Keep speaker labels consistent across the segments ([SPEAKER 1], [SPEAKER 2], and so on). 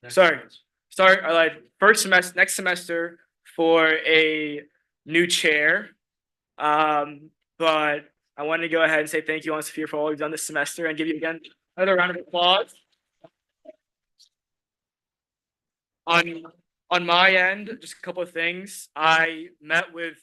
[SPEAKER 1] Sorry. Start like first semester, next semester for a new chair. But I want to go ahead and say thank you, Sophia, for all you've done this semester and give you again another round of applause. On my end, just a couple of things. I met with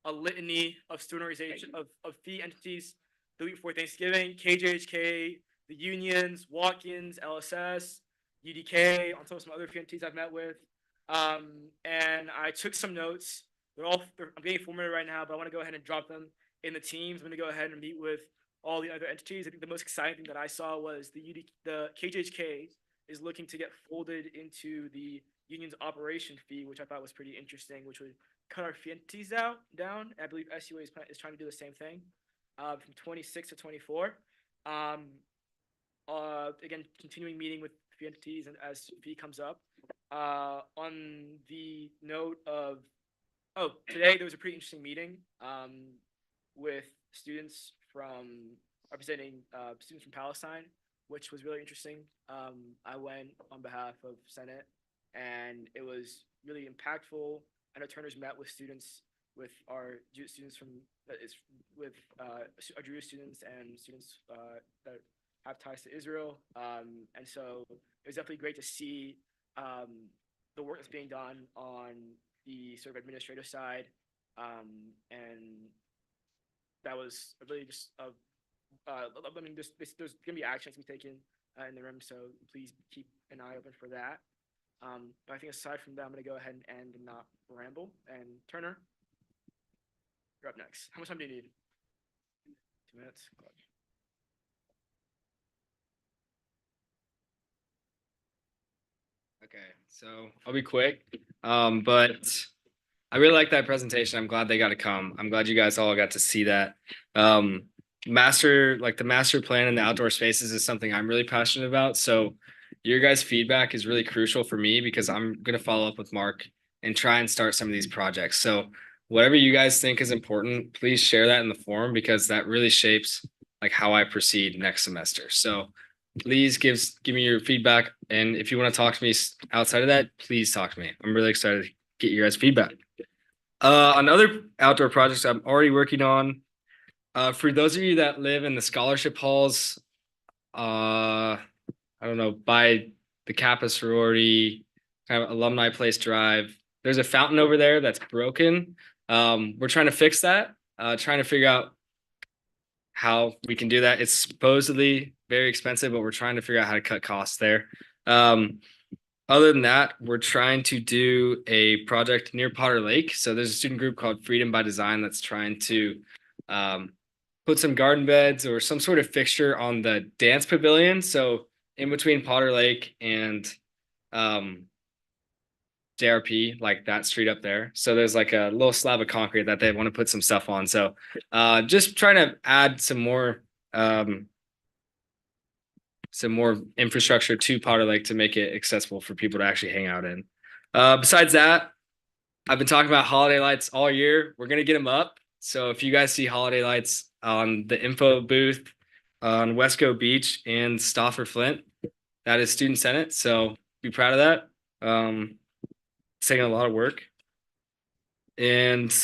[SPEAKER 1] a litany of student organization of fee entities the week before Thanksgiving, KJHK, the unions, Watkins, LSS, UDK, on top of some other fee entities I've met with. And I took some notes. I'm getting formatted right now, but I want to go ahead and drop them in the teams. I'm going to go ahead and meet with all the other entities. I think the most exciting thing that I saw was the KJHK is looking to get folded into the union's operation fee, which I thought was pretty interesting, which would cut our fee entities down. I believe SUA is trying to do the same thing from 26 to 24. Again, continuing meeting with fee entities and as fee comes up. On the note of, today there was a pretty interesting meeting with students representing students from Palestine, which was really interesting. I went on behalf of Senate, and it was really impactful. I know Turner's met with our Jewish students our Jewish students and students that have ties to Israel, and so it was definitely great to see the work that's being done on the sort of administrative side, and that was really just there's gonna be actions to be taken in the room, so please keep an eye open for that. But I think aside from that, I'm gonna go ahead and end and not ramble. And Turner, you're up next. How much time do you need? 2 minutes.
[SPEAKER 2] Okay, so I'll be quick, but I really like that presentation. I'm glad they got to come. I'm glad you guys all got to see that. The master plan and the outdoor spaces is something I'm really passionate about. So your guys' feedback is really crucial for me because I'm going to follow up with Mark and try and start some of these projects. So whatever you guys think is important, please share that in the forum because that really shapes like how I proceed next semester. So please give me your feedback. And if you want to talk to me outside of that, please talk to me. I'm really excited to get your guys' feedback. On other outdoor projects I'm already working on, for those of you that live in the scholarship halls, I don't know, by the Kappa sorority, kind of Alumni Place Drive, there's a fountain over there that's broken. We're trying to fix that, trying to figure out how we can do that. It's supposedly very expensive, but we're trying to figure out how to cut costs there. Other than that, we're trying to do a project near Potter Lake. So there's a student group called Freedom by Design that's trying to put some garden beds or some sort of fixture on the dance pavilion. So in between Potter Lake and JRP, like that street up there. So there's like a little slab of concrete that they want to put some stuff on. So just trying to add some more infrastructure to Potter Lake to make it accessible for people to actually hang out in. Besides that, I've been talking about holiday lights all year. We're going to get them up. So if you guys see holiday lights on the info booth on Wesco Beach and Stauffer Flint, that is Student Senate. So be proud of that. It's taking a lot of work. And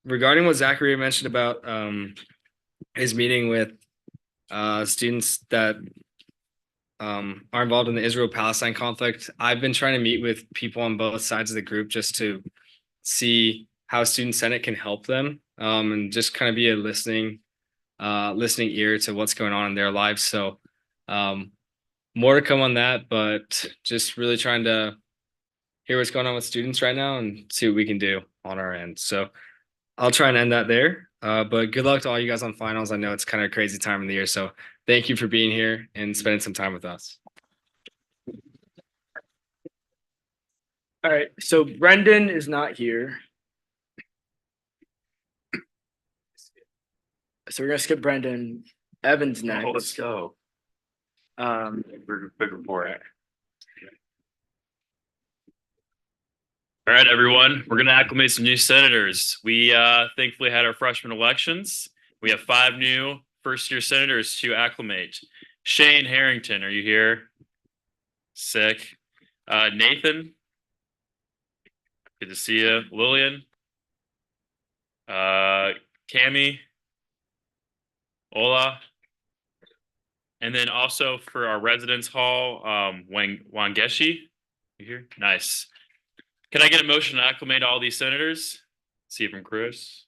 [SPEAKER 2] regarding what Zachary mentioned about his meeting with students that are involved in the Israel-Palestine conflict, I've been trying to meet with people on both sides of the group just to see how Student Senate can help them and just kind of be a listening ear to what's going on in their lives. So more to come on that, but just really trying to hear what's going on with students right now and see what we can do on our end. So I'll try and end that there. But good luck to all you guys on finals. I know it's kind of a crazy time of the year. So thank you for being here and spending some time with us.
[SPEAKER 1] All right. So Brendan is not here. So we're going to skip Brendan. Evan's next.
[SPEAKER 3] Oh, let's go. Big report. All right, everyone. We're going to acclimate some new senators. We thankfully had our freshman elections. We have 5 new first year senators to acclimate. Shane Harrington, are you here? Sick. Nathan. Good to see you. Lillian. Cami. Ola. And then also for our residence hall, Wangeshi. You here? Nice. Can I get a motion to acclimate all these senators? See from Chris.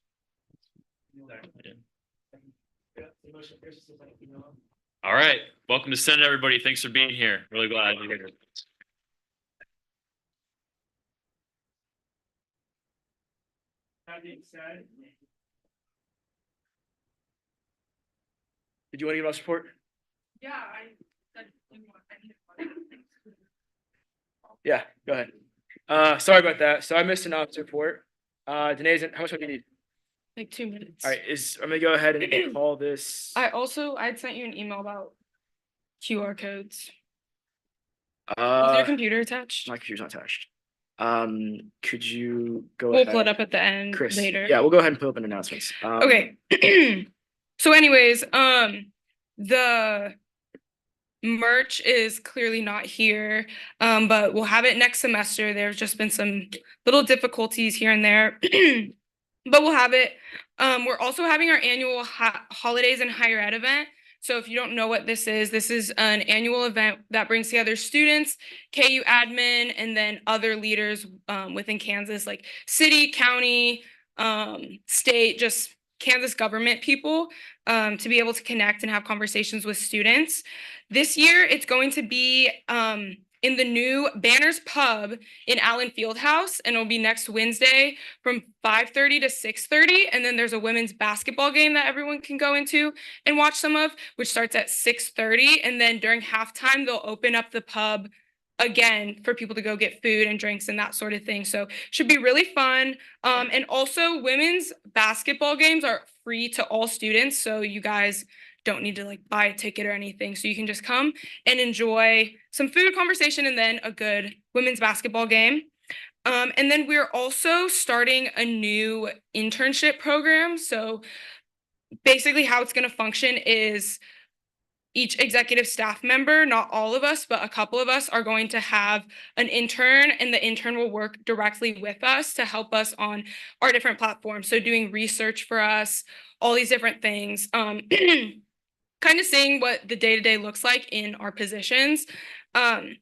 [SPEAKER 3] All right. Welcome to Senate, everybody. Thanks for being here. Really glad you're here.
[SPEAKER 1] That being said, did you want to give us support?
[SPEAKER 4] Yeah, I need
[SPEAKER 1] Yeah, go ahead. Sorry about that. So I missed an officer report. Danae, how much time do you need?
[SPEAKER 4] like 2 minutes.
[SPEAKER 1] All right, I'm gonna go ahead and call this.
[SPEAKER 4] I'd sent you an email about QR codes. Is
[SPEAKER 1] Uh,
[SPEAKER 4] your computer attached?
[SPEAKER 1] my computer's not attached. Could you go
[SPEAKER 4] We'll
[SPEAKER 1] ahead?
[SPEAKER 4] pull it up at the end
[SPEAKER 1] Chris.
[SPEAKER 4] later.
[SPEAKER 1] Yeah, we'll go ahead and put up an announcements.
[SPEAKER 4] Okay. So anyways, the merch is clearly not here, but we'll have it next semester. There's just been some little difficulties here and there, but we'll have it. We're also having our annual holidays and higher ed event. So if you don't know what this is an annual event that brings together students, KU admin, and then other leaders within Kansas, like city, county, state, just Kansas government people, to be able to connect and have conversations with students. This year, it's going to be in the new Banners Pub in Allen Fieldhouse, and it'll be next Wednesday from 5:30 to 6:30. And then there's a women's basketball game that everyone can go into and watch some of, which starts at 6:30. And then during halftime, they'll open up the pub again for people to go get food and drinks and that sort of thing. So should be really fun. And also women's basketball games are free to all students. So you guys don't need to like buy a ticket or anything. So you can just come and enjoy some food conversation and then a good women's basketball game. And then we're also starting a new internship program. So basically how it's going to function is each executive staff member, not all of us, but a couple of us are going to have an intern, and the intern will work directly with us to help us on our different platforms. So doing research for us, all these different things, kind of seeing what the day-to-day looks like in our positions. And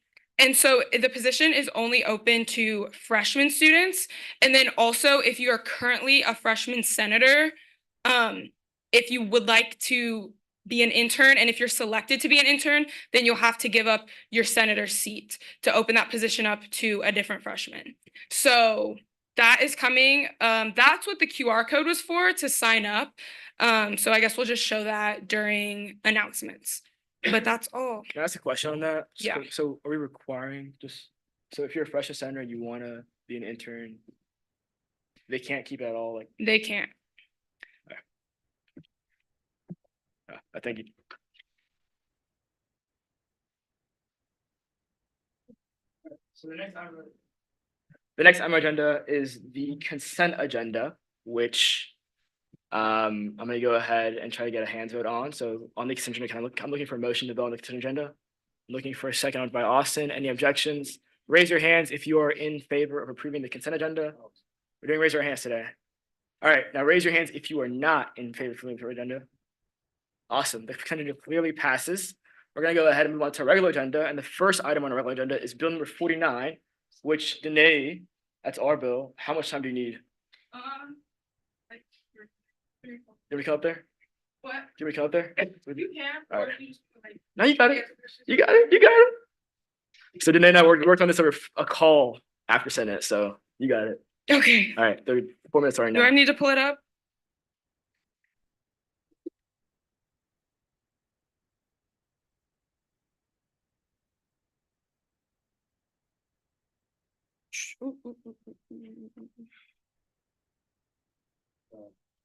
[SPEAKER 4] so the position is only open to freshman students. And then also if you are currently a freshman senator, if you would like to be an intern, and if you're selected to be an intern, then you'll have to give up your senator seat to open that position up to a different freshman. So that is coming. That's what the QR code was for, to sign up. So I guess we'll just show that during announcements, but that's all.
[SPEAKER 1] Can I ask a question on that?
[SPEAKER 4] Yeah.
[SPEAKER 1] So are we requiring so if you're a freshman senator and you want to be an intern, they can't keep it at all? Like,
[SPEAKER 4] They can't.
[SPEAKER 1] I thank you. So the next item on our agenda is the consent agenda, which I'm gonna go ahead and try to get a hands vote on. So on the consent agenda, I'm looking for a motion to vote on the consent agenda. I'm looking for a second by Austin. Any objections? Raise your hands if you are in favor of approving the consent agenda. We're doing raise our hands today. All right, now raise your hands if you are not in favor of approving the agenda. Awesome, the consent agenda clearly passes. We're gonna go ahead and move on to our regular agenda, and the first item on our regular agenda is bill number 49, which Danae, that's our bill. How much time do you need?
[SPEAKER 4] Like,
[SPEAKER 1] Did we come up there?
[SPEAKER 4] what?
[SPEAKER 1] Did we come up there?
[SPEAKER 4] You can,
[SPEAKER 1] All
[SPEAKER 4] or
[SPEAKER 1] right.
[SPEAKER 4] if you just, like,
[SPEAKER 1] No, you got it. You got it. You got it. So Danae and I worked on this over a call after Senate, so you got it.
[SPEAKER 4] Okay.
[SPEAKER 1] All right, 4 minutes right
[SPEAKER 4] Do I
[SPEAKER 1] now.
[SPEAKER 4] need to pull it up?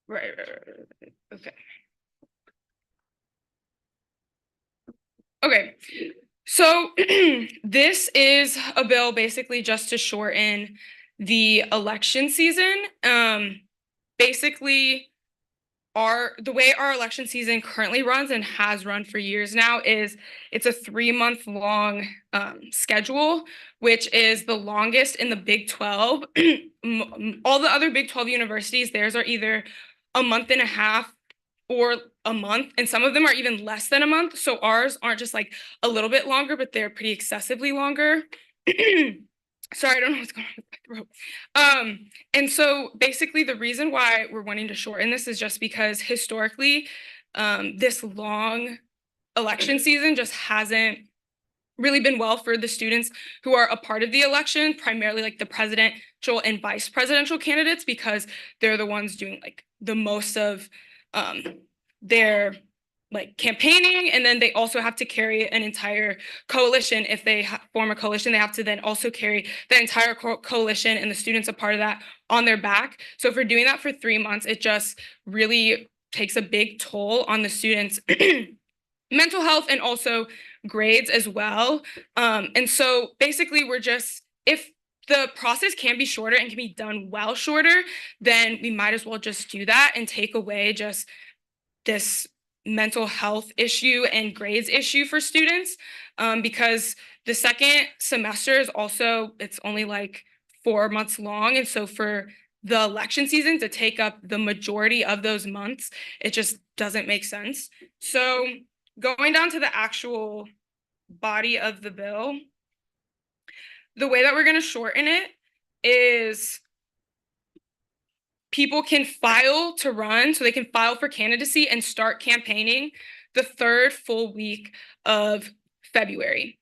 [SPEAKER 4] Right. Okay. Okay. So this is a bill basically just to shorten the election season. Basically, the way our election season currently runs and has run for years now is it's a 3-month long schedule, which is the longest in the Big 12. All the other Big 12 universities, theirs are either a month and a half or a month, and some of them are even less than a month. So ours aren't just like a little bit longer, but they're pretty excessively longer. Sorry, I don't know what's going on with my throat. And so basically the reason why we're wanting to shorten this is just because historically, this long election season just hasn't really been well for the students who are a part of the election, primarily like the presidential and vice presidential candidates, because they're the ones doing like the most of their like campaigning, and then they also have to carry an entire coalition. If they form a coalition, they have to then also carry the entire coalition and the students a part of that on their back. So if we're doing that for 3 months, it just really takes a big toll on the students' mental health and also grades as well. And so basically we're just, if the process can be shorter and can be done well shorter, then we might as well just do that and take away just this mental health issue and grades issue for students, because the second semester is also, it's only like 4 months long. And so for the election season to take up the majority of those months, it just doesn't make sense. So going down to the actual body of the bill, the way that we're going to shorten it is people can file to run, so they can file for candidacy and start campaigning the 3rd full week of February.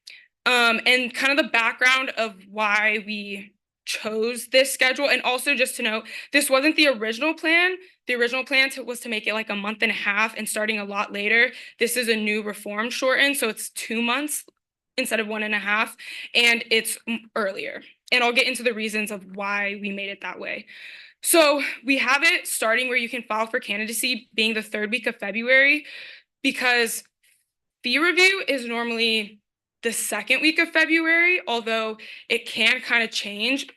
[SPEAKER 4] And kind of the background of why we chose this schedule, and also just to note, this wasn't the original plan. The original plan was to make it like a month and a half and starting a lot later. This is a new reform shortened, so it's 2 months instead of 1.5, and it's earlier. And I'll get into the reasons of why we made it that way. So we have it starting where you can file for candidacy being the 3rd week of February, because fee review is normally the 2nd week of February, although it can kind of change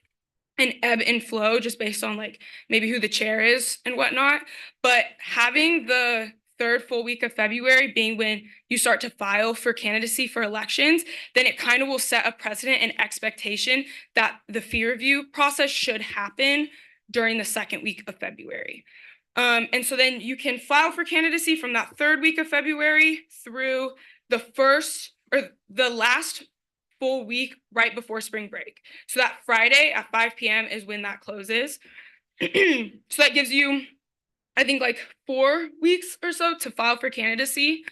[SPEAKER 4] and ebb and flow just based on like maybe who the chair is and whatnot. But having the 3rd full week of February being when you start to file for candidacy for elections, then it kind of will set a precedent and expectation that the fee review process should happen during the 2nd week of February. And so then you can file for candidacy from that 3rd week of February through the first or the last full week right before spring break. So that Friday at 5 p.m. is when that closes. So that gives you, I think, like 4 weeks or so to file for candidacy.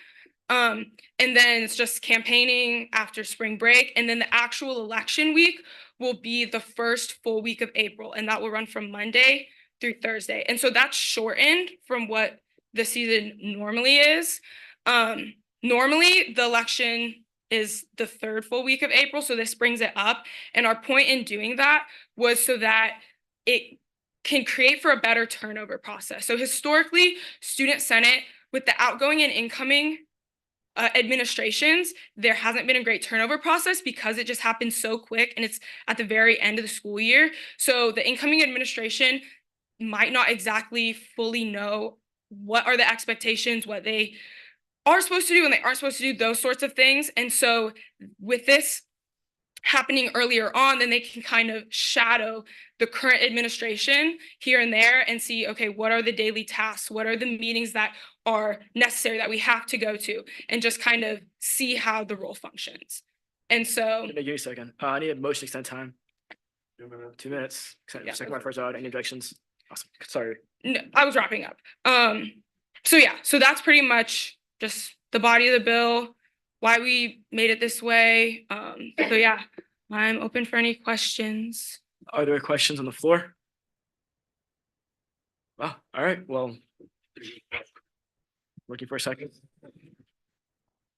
[SPEAKER 4] And then it's just campaigning after spring break. And then the actual election week will be the 1st full week of April, and that will run from Monday through Thursday. And so that's shortened from what the season normally is. Normally, the election is the 3rd full week of April, so this brings it up. And our point in doing that was so that it can create for a better turnover process. So historically, Student Senate, with the outgoing and incoming administrations, there hasn't been a great turnover process because it just happens so quick and it's at the very end of the school year. So the incoming administration might not exactly fully know what are the expectations, what they are supposed to do and they aren't supposed to do, those sorts of things. And so with this happening earlier on, then they can kind of shadow the current administration here and there and see, okay, what are the daily tasks? What are the meetings that are necessary that we have to go to, and just kind of see how the role functions. And so,
[SPEAKER 1] Give me a second. I need a motion to extend time. 2 minutes.
[SPEAKER 4] Yeah.
[SPEAKER 1] Second by first out. Any objections? Awesome. Sorry.
[SPEAKER 4] no, I was wrapping up. So yeah, so that's pretty much just the body of the bill, why we made it this way. So yeah, I'm open for any questions.
[SPEAKER 1] Are there questions on the floor? Wow. All right. Well, looking for a second.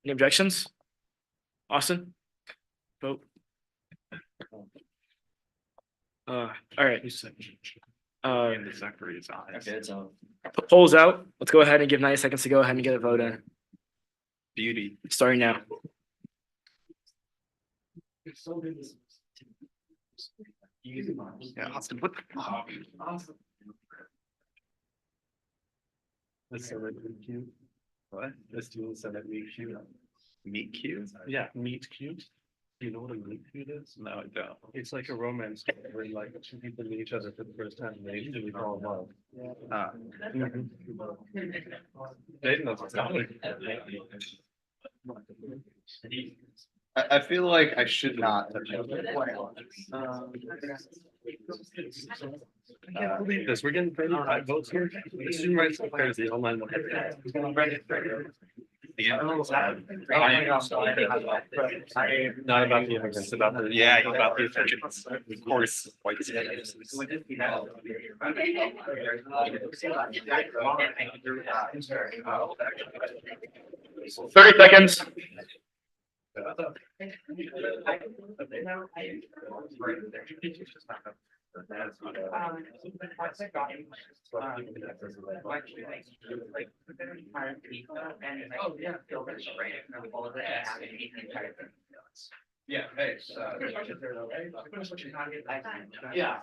[SPEAKER 1] Any objections? Austin? Vote. All right. Polls out. Let's go ahead and give 90 seconds to go ahead and get a vote in.
[SPEAKER 3] Beauty.
[SPEAKER 1] Starting now.
[SPEAKER 3] Yeah, Austin, what the fuck?
[SPEAKER 5] Let's say like meet cute. What? Let's do Senate meet cute.
[SPEAKER 3] Meet cute.
[SPEAKER 5] Yeah, meet cute. You know what a meet cute is?
[SPEAKER 3] No, I don't.
[SPEAKER 5] It's like a romance story where like two people meet each other for the first time and they instantly fall in love. Jaden doesn't sound like.
[SPEAKER 6] I feel like I should not.
[SPEAKER 5] I can't believe this. We're getting 35 votes here. The student rights are crazy. Online. Not about the immigrants, about the.
[SPEAKER 6] Yeah, about the offense. Of course.
[SPEAKER 1] 30 seconds.
[SPEAKER 6] Yeah, hey, yeah.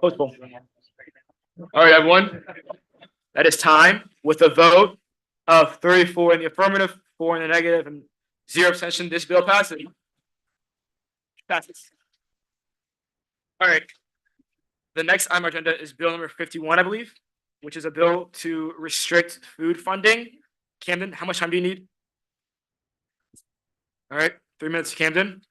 [SPEAKER 1] Postpone. All right, everyone. That is time with a vote of 34 in the affirmative, 4 in the negative, and 0 abstention. This bill passes. Passes. All right. The next item on our agenda is bill number 51, I believe, which is a bill to restrict food funding. Camden, how much time do you need? All right, 3 minutes, Camden.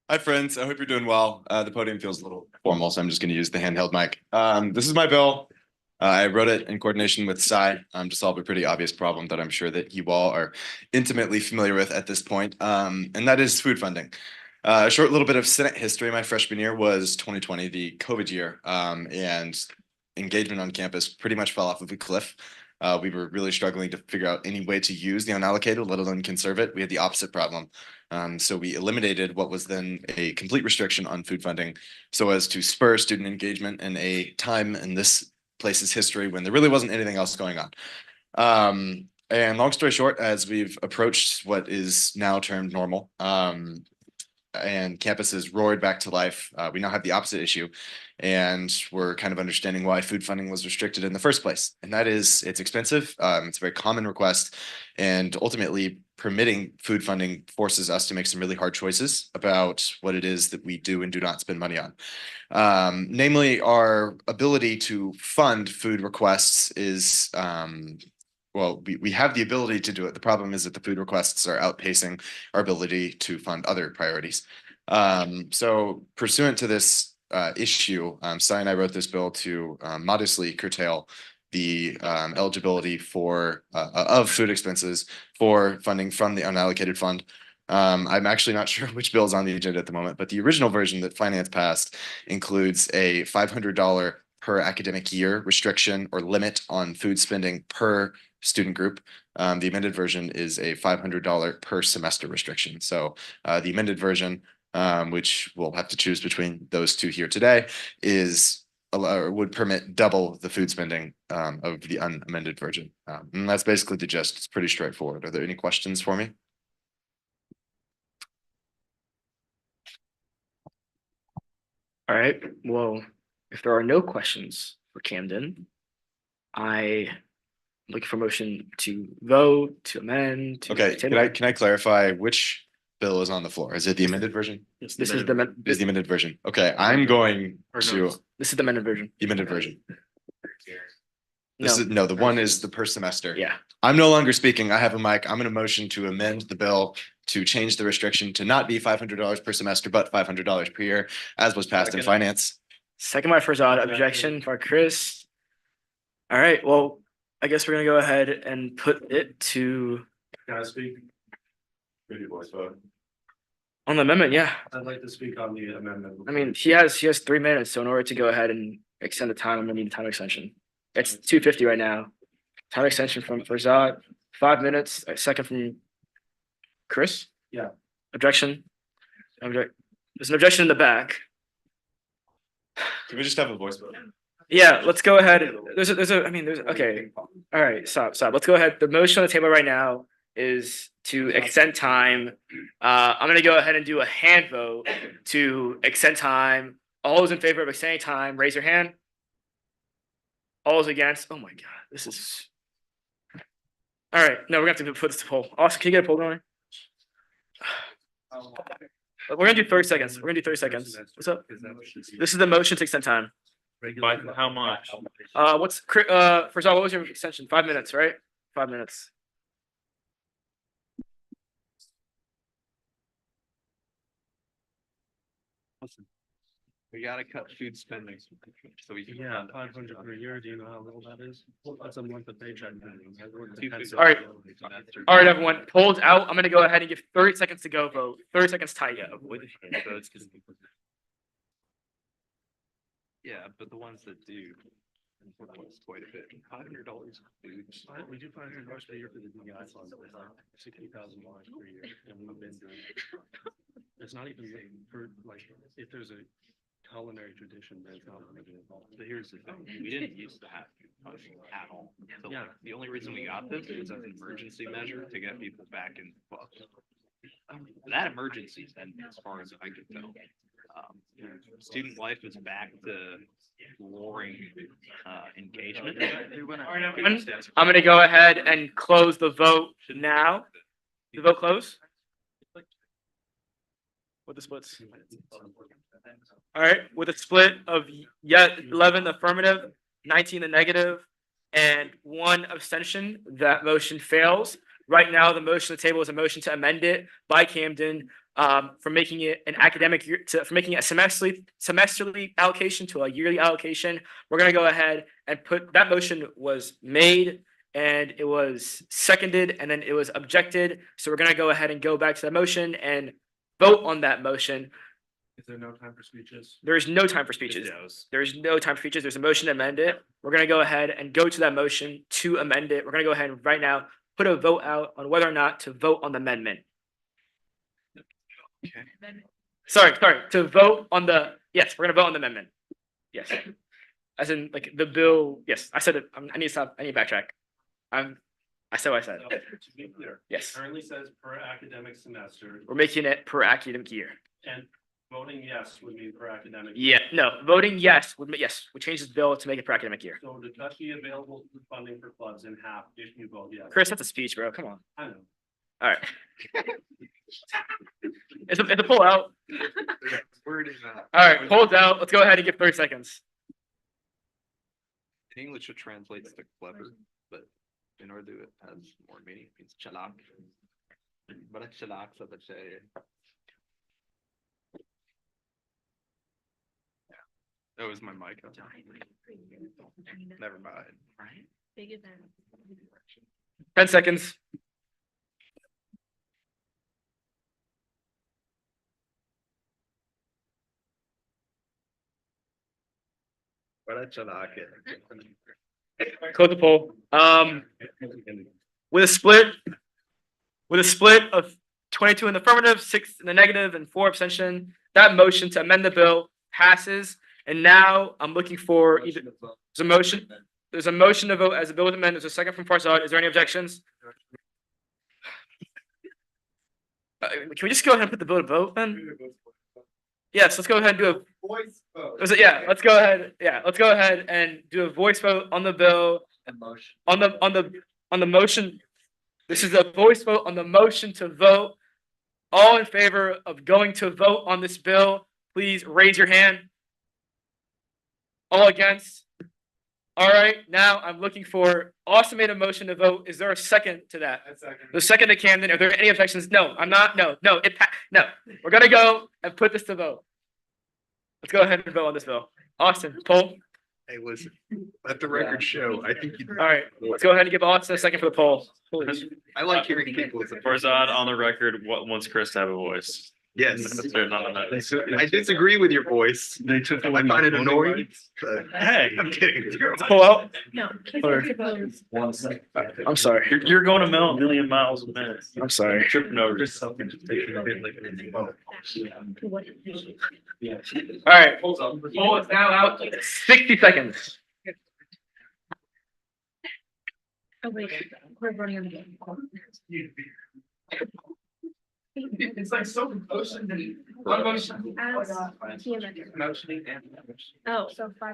[SPEAKER 7] Hi, friends. I hope you're doing well. The podium feels a little formal, so I'm just going to use the handheld mic. This is my bill. I wrote it in coordination with Cy to solve a pretty obvious problem that I'm sure that you all are intimately familiar with at this point, and that is food funding. A short little bit of Senate history. My freshman year was 2020, the COVID year, and engagement on campus pretty much fell off of a cliff. We were really struggling to figure out any way to use the unallocated, let alone conserve it. We had the opposite problem. So we eliminated what was then a complete restriction on food funding so as to spur student engagement in a time in this place's history when there really wasn't anything else going on. And long story short, as we've approached what is now termed normal, and campuses roared back to life, we now have the opposite issue. And we're kind of understanding why food funding was restricted in the first place. And that is, it's expensive. It's a very common request. And ultimately, permitting food funding forces us to make some really hard choices about what it is that we do and do not spend money on. Namely, our ability to fund food requests is, well, we have the ability to do it. The problem is that the food requests are outpacing our ability to fund other priorities. So pursuant to this issue, Cy and I wrote this bill to modestly curtail the eligibility for of food expenses for funding from the unallocated fund. I'm actually not sure which bill is on the agenda at the moment, but the original version that finance passed includes a $500 per academic year restriction or limit on food spending per student group. The amended version is a $500 per semester restriction. So the amended version, which we'll have to choose between those two here today, is would permit double the food spending of the unamended version. And that's basically the gist. It's pretty straightforward. Are there any questions for me?
[SPEAKER 1] All right, well, if there are no questions for Camden, I'm looking for motion to vote, to amend. To
[SPEAKER 7] Okay,
[SPEAKER 1] table.
[SPEAKER 7] can I clarify which bill is on the floor? Is it the amended version?
[SPEAKER 1] This is the
[SPEAKER 7] Is the amended version? Okay, I'm going
[SPEAKER 3] Or
[SPEAKER 7] to
[SPEAKER 3] no.
[SPEAKER 1] this is the amended version.
[SPEAKER 7] the amended version.
[SPEAKER 1] No,
[SPEAKER 7] This is no, the one is the per semester.
[SPEAKER 1] yeah,
[SPEAKER 7] I'm no longer speaking. I have a mic. I'm going to motion to amend the bill to change the restriction to not be $500 per semester, but $500 per year, as was passed in finance.
[SPEAKER 1] second by first odd objection for Chris. All right, well, I guess we're gonna go ahead and put it to
[SPEAKER 5] Can I speak? Pretty voice vote.
[SPEAKER 1] on the amendment, yeah.
[SPEAKER 5] I'd like to speak on the amendment.
[SPEAKER 1] I mean, he has 3 minutes, so in order to go ahead and extend the time, I'm gonna need a time extension. It's 2:50 right now. Time extension from Farzad, 5 minutes, a second from Chris?
[SPEAKER 5] Yeah.
[SPEAKER 1] Objection? There's an objection in the back.
[SPEAKER 7] Can we just have a voice vote?
[SPEAKER 1] Yeah, let's go ahead. Okay. All right, stop. Let's go ahead. The motion on the table right now is to extend time. I'm gonna go ahead and do a hand vote to extend time. All those in favor of extending time, raise your hand. All those against, oh my God, this is. All right, no, we're gonna have to put this to poll. Austin, can you get a poll going? We're gonna do 30 seconds. We're gonna do 30 seconds. What's up? This is the motion to extend time.
[SPEAKER 3] By how much?
[SPEAKER 1] First of all, what was your extension? 5 minutes, right? 5 minutes.
[SPEAKER 6] We gotta cut food spending. So we can.
[SPEAKER 5] Yeah, 500 per year, do you know how little that is? That's a month of paycheck.
[SPEAKER 1] All right. All right, everyone, polls out. I'm gonna go ahead and give 30 seconds to go vote. 30 seconds tight.
[SPEAKER 6] Yeah, but the ones that do. It's quite a bit. $500 food.
[SPEAKER 5] We do $500 a year for the DEI fund, $60,000 per year, and we've been doing it. It's not even for, like, if there's a culinary tradition, there's not gonna be involved.
[SPEAKER 6] But here's the thing, we didn't used to have food funding at all. So
[SPEAKER 5] Yeah.
[SPEAKER 6] the only reason we got this is as an emergency measure to get people back in clubs. That emergency's ended as far as I can tell. Student life is back to roaring engagement.
[SPEAKER 1] I'm gonna go ahead and close the vote now. The vote close? With the splits. All right, with a split of yet 11 affirmative, 19 the negative, and 1 abstention, that motion fails. Right now, the motion on the table is a motion to amend it by Camden from making it an academic year from making it a semesterly allocation to a yearly allocation. We're gonna go ahead and put that motion was made and it was seconded and then it was objected. So we're gonna go ahead and go back to the motion and vote on that motion.
[SPEAKER 5] Is there no time for speeches?
[SPEAKER 1] There is no time for speeches. There's no time for speeches. There's a motion to amend it. We're gonna go ahead and go to that motion to amend it. We're gonna go ahead and right now put a vote out on whether or not to vote on the amendment.
[SPEAKER 6] Okay.
[SPEAKER 1] Sorry, to vote on the, yes, we're gonna vote on the amendment. Yes. As in, like, the bill, yes, I said it, I need to stop, I need to backtrack. I said what I said.
[SPEAKER 5] To be clear,
[SPEAKER 1] Yes,
[SPEAKER 5] currently says per academic semester,
[SPEAKER 1] we're making it per academic year.
[SPEAKER 5] and voting yes would mean per academic.
[SPEAKER 1] Yeah, no, voting yes would, yes, we changed this bill to make it per academic year.
[SPEAKER 5] So to cut the available funding for clubs in half if you vote yes.
[SPEAKER 1] Chris, that's a speech, bro, come on.
[SPEAKER 5] I know.
[SPEAKER 1] All right. It's a pull out.
[SPEAKER 6] Word is that.
[SPEAKER 1] All right, polls out. Let's go ahead and give 30 seconds.
[SPEAKER 6] In English, it translates to clever, but in Urdu, it has more meaning. It means chalak. But it's chalak, so that's that was my mic. Never mind.
[SPEAKER 8] Big event.
[SPEAKER 1] 10 seconds.
[SPEAKER 6] But it's chalak.
[SPEAKER 1] Close the poll. With a split of 22 in the affirmative, 6 in the negative, and 4 abstention, that motion to amend the bill passes. And now I'm looking for either, there's a motion to vote as the bill is amended. There's a second from Farzad. Is there any objections? Can we just go ahead and put the bill to vote then? Yes, let's go ahead and do a
[SPEAKER 7] Voice vote.
[SPEAKER 1] let's go ahead. Yeah, let's go ahead and do a voice vote on the bill. On the motion. This is a voice vote on the motion to vote. All in favor of going to vote on this bill, please raise your hand. All against? All right, now I'm looking for, Austin made a motion to vote. Is there a second to that? The second to Camden. Are there any objections? No, I'm not. No. We're gonna go and put this to vote. Let's go ahead and vote on this bill. Austin, poll.
[SPEAKER 6] Hey, listen, let the record show. I think you.
[SPEAKER 1] All right, let's go ahead and give Austin a second for the poll. Please.
[SPEAKER 6] I like hearing people.
[SPEAKER 3] Farzad on the record wants Chris to have a voice.
[SPEAKER 6] Yes.
[SPEAKER 3] None of that.
[SPEAKER 6] I disagree with your voice.
[SPEAKER 5] They took
[SPEAKER 6] I find it annoying.
[SPEAKER 3] Hey,
[SPEAKER 6] I'm kidding.
[SPEAKER 1] Pull out.
[SPEAKER 8] No.
[SPEAKER 1] I'm sorry.
[SPEAKER 3] you're going a million miles a minute.
[SPEAKER 1] I'm sorry.
[SPEAKER 3] Tripping over.
[SPEAKER 1] All right, poll is now out. 60 seconds.
[SPEAKER 8] Oh, wait, we're running on the game.
[SPEAKER 1] It's like so motion and one motion.
[SPEAKER 8] Oh, so far.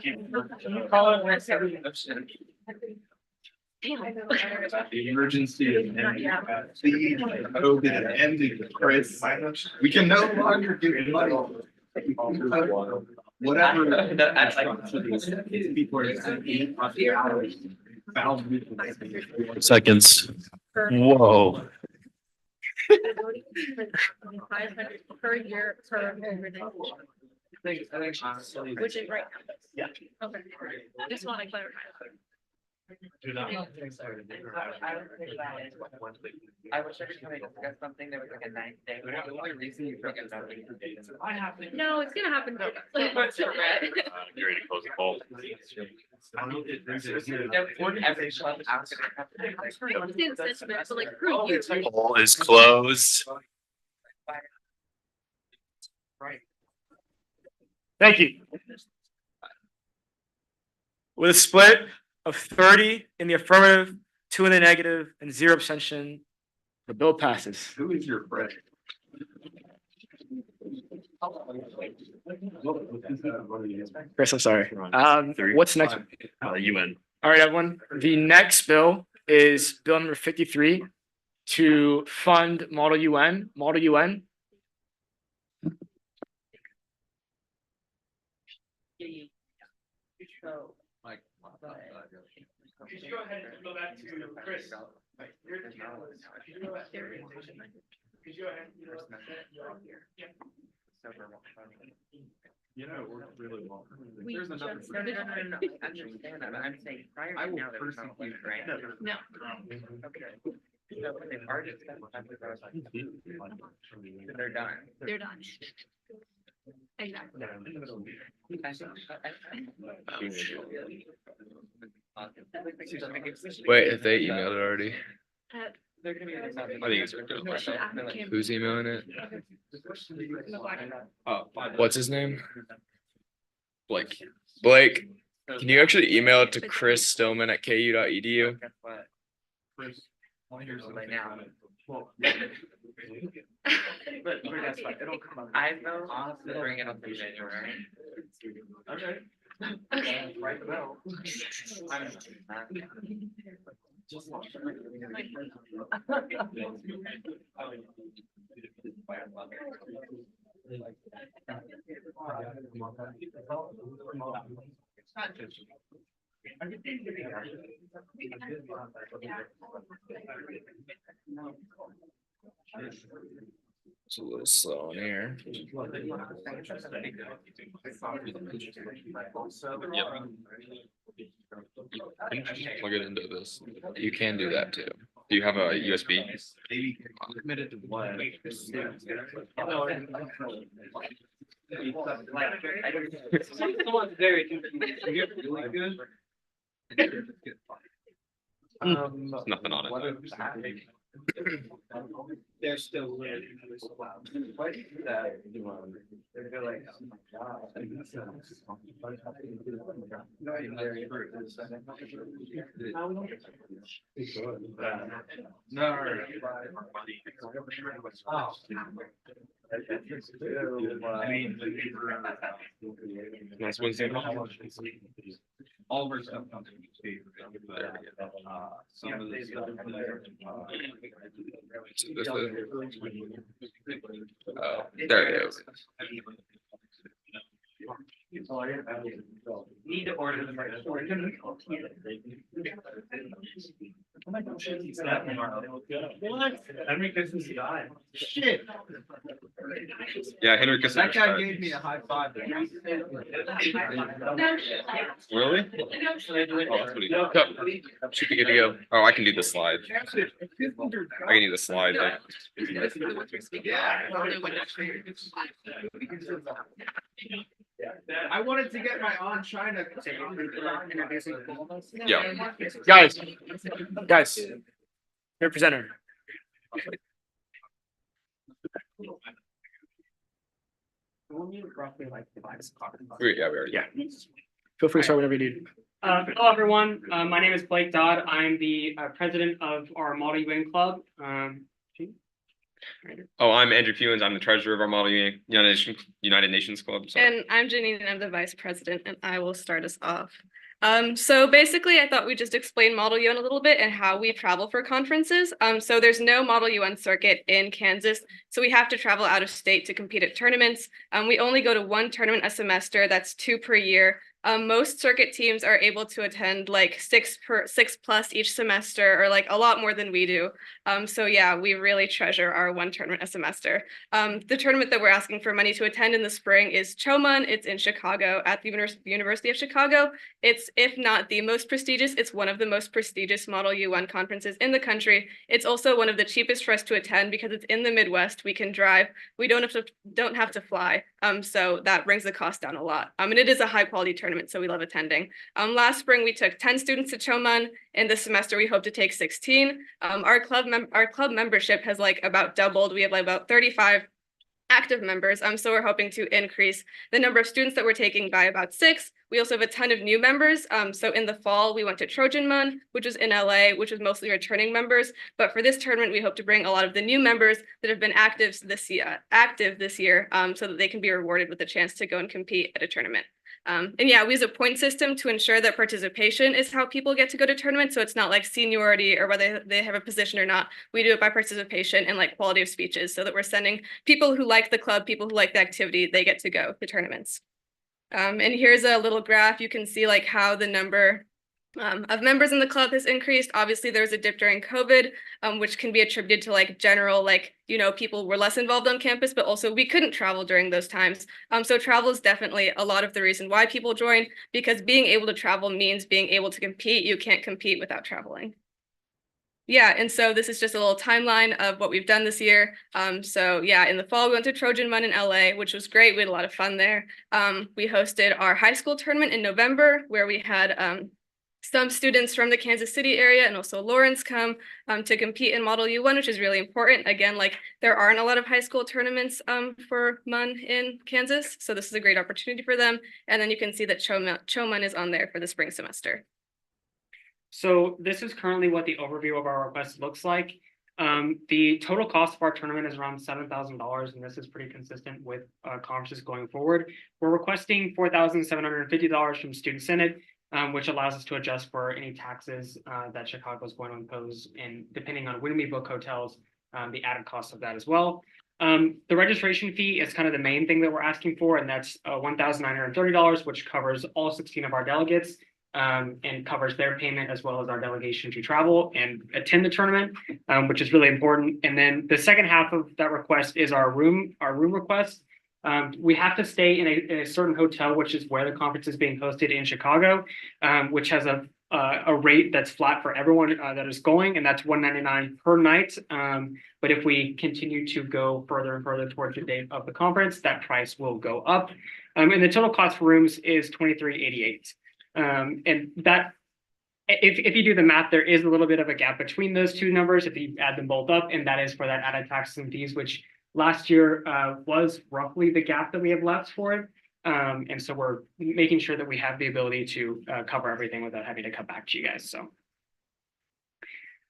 [SPEAKER 6] The emergency is ending. COVID ending, Chris. We can no longer do money. Whatever.
[SPEAKER 3] Seconds. Whoa.
[SPEAKER 8] 500 per year per organization, which is right now.
[SPEAKER 5] Yeah.
[SPEAKER 8] Okay, just want to clarify.
[SPEAKER 9] I wish every time I discuss something, there was like a 9-day. The only reason you forget about it.
[SPEAKER 8] No, it's gonna happen.
[SPEAKER 3] You ready to close the poll?
[SPEAKER 9] Every club after
[SPEAKER 8] So like, screw you.
[SPEAKER 3] Poll is closed.
[SPEAKER 1] Thank you. With a split of 30 in the affirmative, 2 in the negative, and 0 abstention, the bill passes.
[SPEAKER 6] Who is your friend?
[SPEAKER 1] Chris, I'm sorry. What's next?
[SPEAKER 3] UN.
[SPEAKER 1] All right, everyone. The next bill is bill number 53 to fund Model UN. Model UN. Could you go ahead and go back to Chris? Could you go ahead?
[SPEAKER 6] You know, we're really well.
[SPEAKER 8] We
[SPEAKER 6] There's another.
[SPEAKER 8] just-
[SPEAKER 9] No, I understand that, but I'm saying prior
[SPEAKER 6] I
[SPEAKER 9] to
[SPEAKER 6] will
[SPEAKER 9] now, there was not
[SPEAKER 6] persecute.
[SPEAKER 9] one grant.
[SPEAKER 8] No.
[SPEAKER 9] Okay. So when they've already spent they're done.
[SPEAKER 8] They're done. Exactly.
[SPEAKER 2] Wait, if they emailed it already,
[SPEAKER 9] They're gonna be.
[SPEAKER 2] I think it's a good question. Who's emailing it? What's his name? Blake. Blake, can you actually email it to Chris Stillman at ku.edu?
[SPEAKER 9] Guess what?
[SPEAKER 6] Chris, here's the
[SPEAKER 9] Right now.
[SPEAKER 6] But that's fine. It'll come up.
[SPEAKER 9] I know, honestly, bring it up in January.
[SPEAKER 6] Okay. Right now.
[SPEAKER 2] It's a little slow in here. Plug it into this. You can do that too. Do you have a USB?
[SPEAKER 6] Committed to what?
[SPEAKER 9] Someone's very really good.
[SPEAKER 2] There's nothing on it.
[SPEAKER 6] They're still learning.
[SPEAKER 2] Nice Wednesday.
[SPEAKER 6] All of our stuff comes from some of this stuff.
[SPEAKER 2] Oh, there it is.
[SPEAKER 9] Need to order the right.
[SPEAKER 6] Shit.
[SPEAKER 2] Yeah, Henry Kissinger.
[SPEAKER 6] That guy gave me a high five.
[SPEAKER 2] Really? Oh, that's what he did. Should be good to go. Oh, I can do the slide. I can do the slide.
[SPEAKER 6] I wanted to get my on China.
[SPEAKER 2] Yeah.
[SPEAKER 1] Guys, your presenter.
[SPEAKER 2] Yeah, we already.
[SPEAKER 1] Yeah. Feel free to start whenever you need.
[SPEAKER 10] Hello, everyone. My name is Blake Dodd. I'm the president of our Model UN Club.
[SPEAKER 11] Oh, I'm Andrew Fewens. I'm the treasurer of our Model United Nations Club. Sorry.
[SPEAKER 12] And I'm Janine, and I'm the vice president, and I will start us off. So basically, I thought we'd just explain Model UN a little bit and how we travel for conferences. So there's no Model UN circuit in Kansas, so we have to travel out of state to compete at tournaments. We only go to one tournament a semester, that's 2 per year. Most circuit teams are able to attend like 6 plus each semester, or like a lot more than we do. So yeah, we really treasure our one tournament a semester. The tournament that we're asking for money to attend in the spring is Chomun. It's in Chicago at the University of Chicago. It's, if not the most prestigious, it's one of the most prestigious Model UN conferences in the country. It's also one of the cheapest for us to attend because it's in the Midwest. We can drive. We don't have to fly. So that brings the cost down a lot. And it is a high quality tournament, so we love attending. Last spring we took 10 students to Chomun, and this semester we hope to take 16. Our club membership has like about doubled. We have like about 35 active members. So we're hoping to increase the number of students that we're taking by about 6. We also have a ton of new members. So in the fall, we went to Trojanmun, which was in LA, which was mostly returning members. But for this tournament, we hope to bring a lot of the new members that have been active this year, so that they can be rewarded with a chance to go and compete at a tournament. And yeah, we use a point system to ensure that participation is how people get to go to tournaments. So it's not like seniority or whether they have a position or not. We do it by participation and like quality of speeches, so that we're sending people who like the club, people who like the activity, they get to go to tournaments. And here's a little graph. You can see like how the number of members in the club has increased. Obviously, there was a dip during COVID, which can be attributed to like general, like, you know, people were less involved on campus, but also we couldn't travel during those times. So travel is definitely a lot of the reason why people join, because being able to travel means being able to compete. You can't compete without traveling. Yeah, and so this is just a little timeline of what we've done this year. So yeah, in the fall, we went to Trojanmun in LA, which was great. We had a lot of fun there. We hosted our high school tournament in November, where we had some students from the Kansas City area and also Lawrence come to compete in Model UN, which is really important. Again, like there aren't a lot of high school tournaments for MUN in Kansas, so this is a great opportunity for them. And then you can see that Chomun is on there for the spring semester.
[SPEAKER 10] So this is currently what the overview of our request looks like. The total cost of our tournament is around $7,000, and this is pretty consistent with conferences going forward. We're requesting $4,750 from Student Senate, which allows us to adjust for any taxes that Chicago is going to impose, and depending on when we book hotels, the added cost of that as well. The registration fee is kind of the main thing that we're asking for, and that's $1,930, which covers all 16 of our delegates, and covers their payment as well as our delegation to travel and attend the tournament, which is really important. And then the second half of that request is our room request. We have to stay in a certain hotel, which is where the conference is being hosted in Chicago, which has a rate that's flat for everyone that is going, and that's $199 per night. But if we continue to go further and further towards the date of the conference, that price will go up. And the total cost for rooms is $23.88. And that, if you do the math, there is a little bit of a gap between those two numbers if you add them both up, and that is for that added taxes and fees, which last year was roughly the gap that we have left for it. And so we're making sure that we have the ability to cover everything without having to come back to you guys. So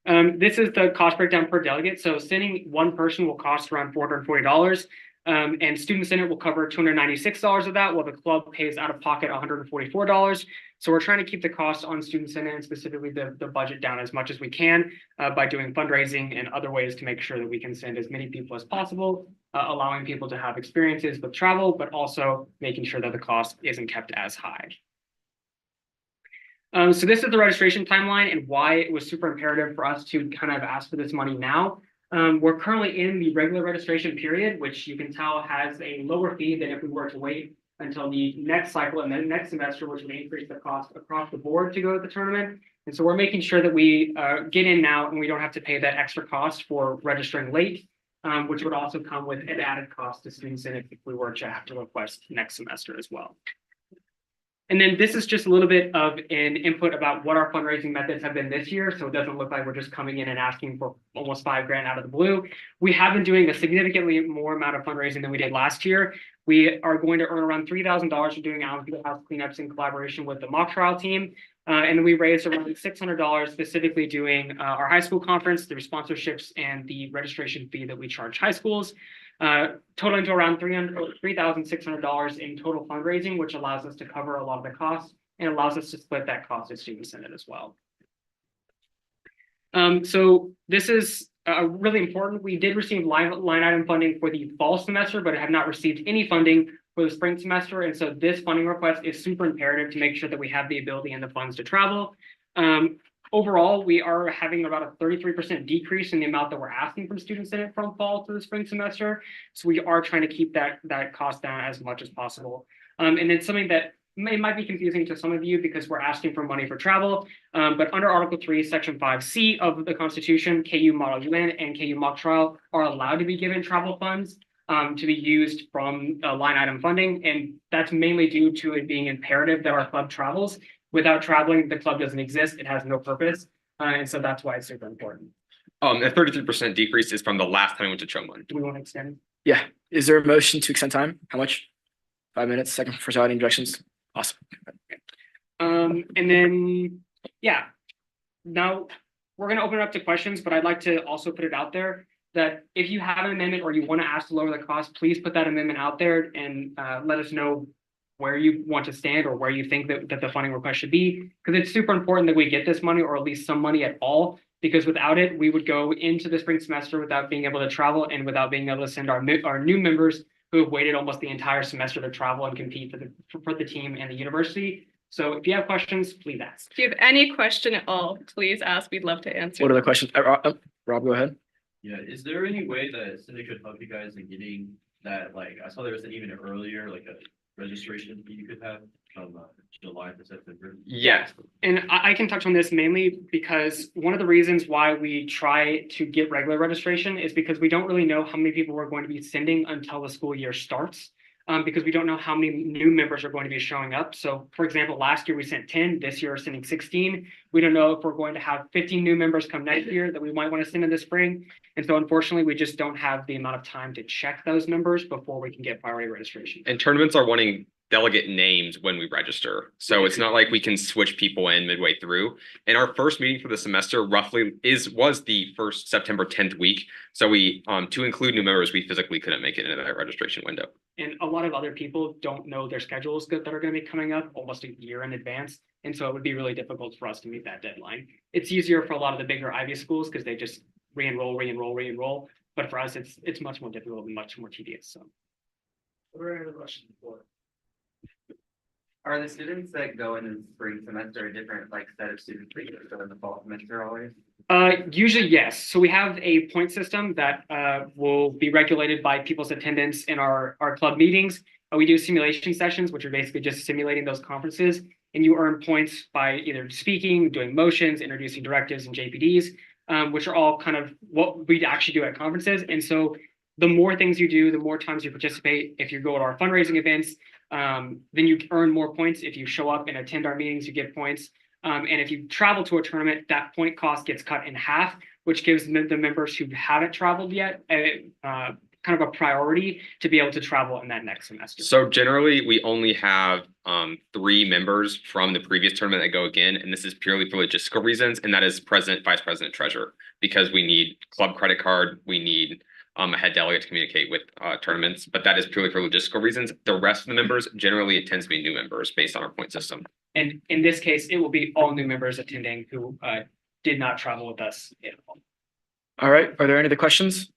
[SPEAKER 10] this is the cost breakdown per delegate. So sending one person will cost around $440. And Student Senate will cover $296 of that, while the club pays out of pocket $144. So we're trying to keep the cost on Student Senate and specifically the budget down as much as we can by doing fundraising and other ways to make sure that we can send as many people as possible, allowing people to have experiences with travel, but also making sure that the cost isn't kept as high. So this is the registration timeline and why it was super imperative for us to kind of ask for this money now. We're currently in the regular registration period, which you can tell has a lower fee than if we were to wait until the next cycle and then next semester, which would increase the cost across the board to go to the tournament. And so we're making sure that we get in now and we don't have to pay that extra cost for registering late, which would also come with an added cost to Student Senate if we were to have to request next semester as well. And then this is just a little bit of an input about what our fundraising methods have been this year. So it doesn't look like we're just coming in and asking for almost $5,000 out of the blue. We have been doing a significantly more amount of fundraising than we did last year. We are going to earn around $3,000 for doing house cleanups in collaboration with the mock trial team. And then we raised around $600 specifically doing our high school conference, the sponsorships, and the registration fee that we charge high schools. Totaling to around $3,600 in total fundraising, which allows us to cover a lot of the costs and allows us to split that cost with Student Senate as well. So this is really important. We did receive line item funding for the fall semester, but have not received any funding for the spring semester. And so this funding request is super imperative to make sure that we have the ability and the funds to travel. Overall, we are having about a 33% decrease in the amount that we're asking from Student Senate from fall to the spring semester. So we are trying to keep that cost down as much as possible. And then something that might be confusing to some of you because we're asking for money for travel, but under Article 3, Section 5C of the Constitution, KU Model UN and KU Mock Trial are allowed to be given travel funds to be used from line item funding. And that's mainly due to it being imperative that our club travels. Without traveling, the club doesn't exist. It has no purpose. And so that's why it's super important.
[SPEAKER 11] A 33% decrease is from the last time we went to Chomun.
[SPEAKER 10] Do we want to extend?
[SPEAKER 1] Yeah. Is there a motion to extend time? How much? 5 minutes. Second for any objections. Awesome.
[SPEAKER 10] And then, yeah. Now we're going to open it up to questions, but I'd like to also put it out there that if you have an amendment or you want to ask to lower the cost, please put that amendment out there and let us know where you want to stand or where you think that the funding request should be, because it's super important that we get this money or at least some money at all, because without it, we would go into the spring semester without being able to travel and without being able to send our new members who have waited almost the entire semester to travel and compete for the team and the university. So if you have questions, please ask.
[SPEAKER 12] If you have any question at all, please ask. We'd love to answer.
[SPEAKER 1] What are the questions? Rob, go ahead.
[SPEAKER 13] Yeah, is there any way that Senate could help you guys in getting that, like, I saw there was an even earlier, like a registration fee you could have from July to September?
[SPEAKER 10] Yeah, and I can touch on this mainly because one of the reasons why we try to get regular registration is because we don't really know how many people we're going to be sending until the school year starts. Because we don't know how many new members are going to be showing up. So for example, last year we sent 10, this year we're sending 16. We don't know if we're going to have 15 new members come next year that we might want to send in the spring. And so unfortunately, we just don't have the amount of time to check those members before we can get priority registration.
[SPEAKER 11] And tournaments are wanting delegate names when we register. So it's not like we can switch people in midway through. And our first meeting for the semester roughly was the first September 10th week. So we, to include new members, we physically couldn't make it into that registration window.
[SPEAKER 10] And a lot of other people don't know their schedules that are going to be coming up almost a year in advance. And so it would be really difficult for us to meet that deadline. It's easier for a lot of the bigger Ivy schools because they just re-enroll. But for us, it's much more difficult and much more tedious. So.
[SPEAKER 9] What are the questions for? Are the students that go in the spring semester a different set of students that go in the fall semester always?
[SPEAKER 10] Usually, yes. So we have a point system that will be regulated by people's attendance in our club meetings. We do simulation sessions, which are basically just simulating those conferences. And you earn points by either speaking, doing motions, introducing directives and JPDs, which are all kind of what we actually do at conferences. And so the more things you do, the more times you participate. If you go to our fundraising events, then you earn more points. If you show up and attend our meetings, you get points. And if you travel to a tournament, that point cost gets cut in half, which gives the members who haven't traveled yet kind of a priority to be able to travel in that next semester.
[SPEAKER 11] So generally, we only have 3 members from the previous tournament that go again, and this is purely for logistical reasons, and that is president, vice president, treasurer, because we need club credit card, we need a head delegate to communicate with tournaments, but that is purely for logistical reasons. The rest of the members, generally, it tends to be new members based on our point system.
[SPEAKER 10] And in this case, it will be all new members attending who did not travel with us at all.
[SPEAKER 1] All right. Are there any other questions?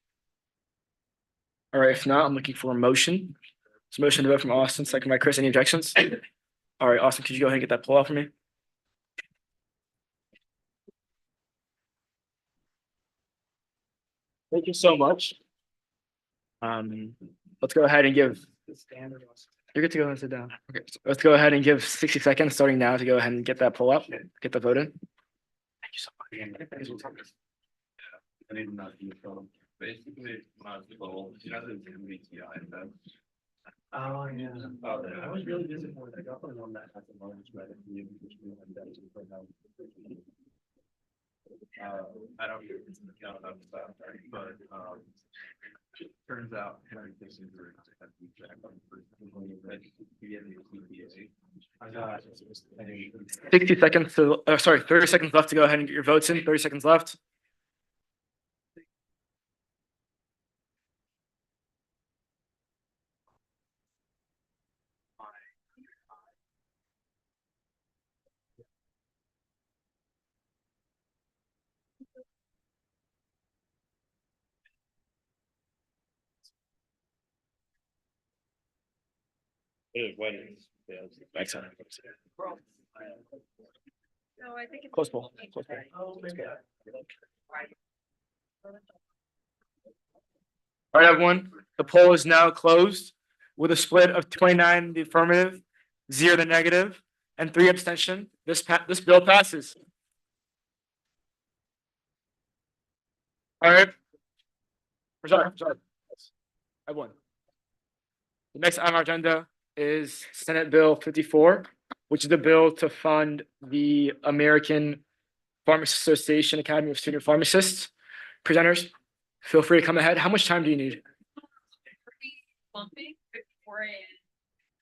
[SPEAKER 1] All right. If not, I'm looking for a motion. It's a motion to vote from Austin, second by Chris. Any objections? All right, Austin, could you go ahead and get that pull out for me? Thank you so much. Let's go ahead and give. You're good to go ahead and sit down. Okay, so let's go ahead and give 60 seconds starting now to go ahead and get that pull up, get the vote in. Thank you so much.
[SPEAKER 13] I need not use basically my goal,
[SPEAKER 5] Oh, yeah. I was really disappointed. I got the one that had the largest Reddit view, which we had that to put down. I don't know about stuff, but, turns out Henry Kissinger had feedback on the first. I got it.
[SPEAKER 1] 60 seconds to, sorry, 30 seconds left to go ahead and get your votes in. 30 seconds left. Excellent.
[SPEAKER 8] No, I think it's.
[SPEAKER 1] Close poll. Close poll. All right, everyone. The poll is now closed with a split of 29 in the affirmative, 0 the negative, and 3 abstention. This bill passes. All right. Sorry. I won. The next on our agenda is Senate Bill 54, which is the bill to fund the American Pharmacists Association Academy of Student Pharmacists. Presenters, feel free to come ahead. How much time do you need?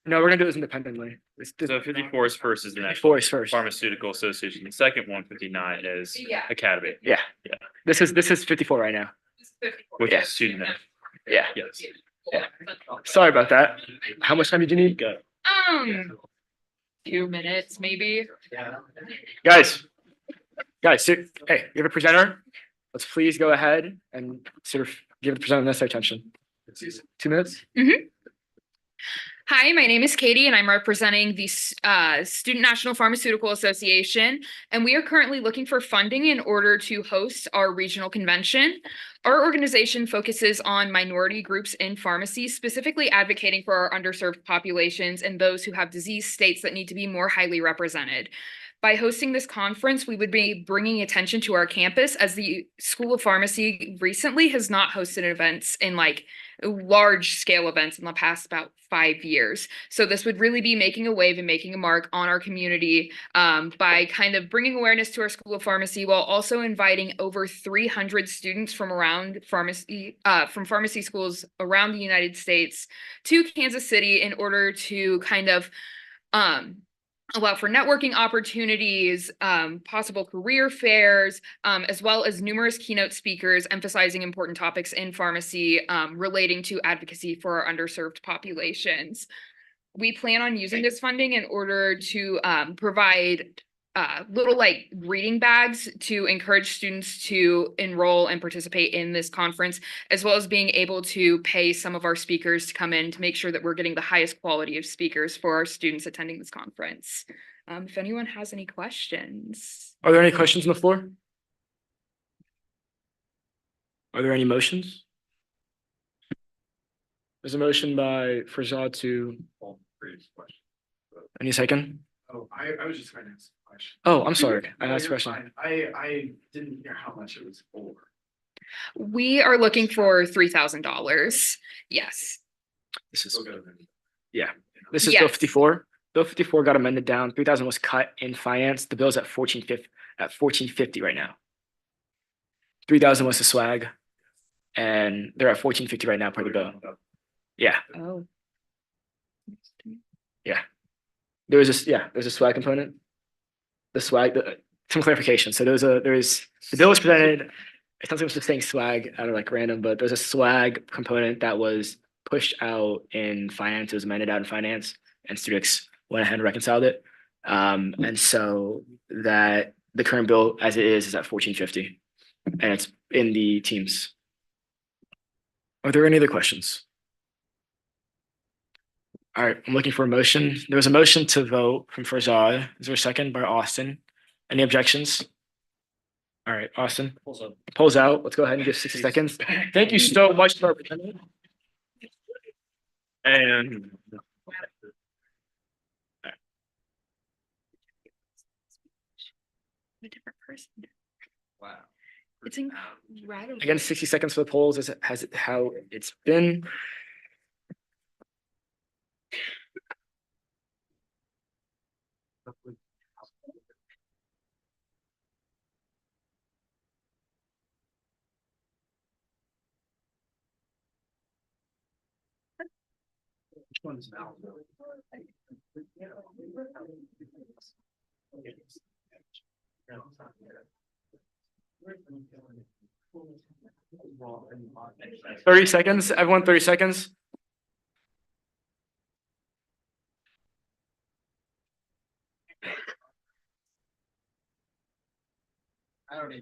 [SPEAKER 1] No, we're gonna do this independently.
[SPEAKER 3] So 54 is first is the
[SPEAKER 1] 54
[SPEAKER 3] National
[SPEAKER 1] is first.
[SPEAKER 3] Pharmaceutical Association. The second one, 59 is Academy.
[SPEAKER 1] Yeah.
[SPEAKER 3] Yeah.
[SPEAKER 1] This is 54 right now.
[SPEAKER 3] Which
[SPEAKER 1] Yeah.
[SPEAKER 3] is student.
[SPEAKER 1] Yeah.
[SPEAKER 3] Yes.
[SPEAKER 1] Sorry about that. How much time did you need? Go.
[SPEAKER 8] 2 minutes, maybe.
[SPEAKER 1] Guys, hey, you have a presenter? Let's please go ahead and sort of give the presenter necessary attention. 2 minutes?
[SPEAKER 8] Hi, my name is Katie and I'm representing the Student National Pharmaceutical Association. And we are currently looking for funding in order to host our regional convention. Our organization focuses on minority groups in pharmacy, specifically advocating for our underserved populations and those who have disease states that need to be more highly represented. By hosting this conference, we would be bringing attention to our campus, as the School of Pharmacy recently has not hosted events in like large scale events in the past about 5 years. So this would really be making a wave and making a mark on our community by kind of bringing awareness to our School of Pharmacy, while also inviting over 300 students from around pharmacy schools around the United States to Kansas City in order to kind of allow for networking opportunities, possible career fairs, as well as numerous keynote speakers emphasizing important topics in pharmacy relating to advocacy for our underserved populations. We plan on using this funding in order to provide little like reading bags to encourage students to enroll and participate in this conference, as well as being able to pay some of our speakers to come in to make sure that we're getting the highest quality of speakers for our students attending this conference. If anyone has any questions.
[SPEAKER 1] Are there any questions on the floor? Are there any motions? There's a motion by Farzad to. Any second?
[SPEAKER 5] Oh, I was just trying to ask a question.
[SPEAKER 1] Oh, I'm sorry. I
[SPEAKER 5] No,
[SPEAKER 1] asked a
[SPEAKER 5] you're
[SPEAKER 1] question.
[SPEAKER 5] fine. I didn't hear how much it was for.
[SPEAKER 8] We are looking for $3,000. Yes.
[SPEAKER 1] This is,
[SPEAKER 5] Still gotta be-
[SPEAKER 1] yeah, this is Bill
[SPEAKER 8] Yes.
[SPEAKER 1] 54. Bill 54 got amended down. 3,000 was cut in finance. The bill's at 1450 right now. 3,000 was the swag. And they're at 1450 right now per the bill. Yeah,
[SPEAKER 8] Oh.
[SPEAKER 1] there's a swag component. The swag, some clarification. So there is the bill was presented. It's not supposed to saying swag out of like random, but there's a swag component that was pushed out in finance. It was amended out in finance, and students went ahead and reconciled it. And so that the current bill as it is at 1450, and it's in the teams. Are there any other questions? All right, I'm looking for a motion. There was a motion to vote from Farzad. Is there a second by Austin? Any objections? All right, Austin. Pulls out. Let's go ahead and give 60 seconds. Thank you so much for presenting.
[SPEAKER 3] And
[SPEAKER 8] A different person.
[SPEAKER 6] Wow.
[SPEAKER 8] It's incredible.
[SPEAKER 1] Again, 60 seconds for the polls is how it's been.
[SPEAKER 5] Which one is now?
[SPEAKER 1] Thirty seconds, everyone, 30 seconds.
[SPEAKER 9] I don't need.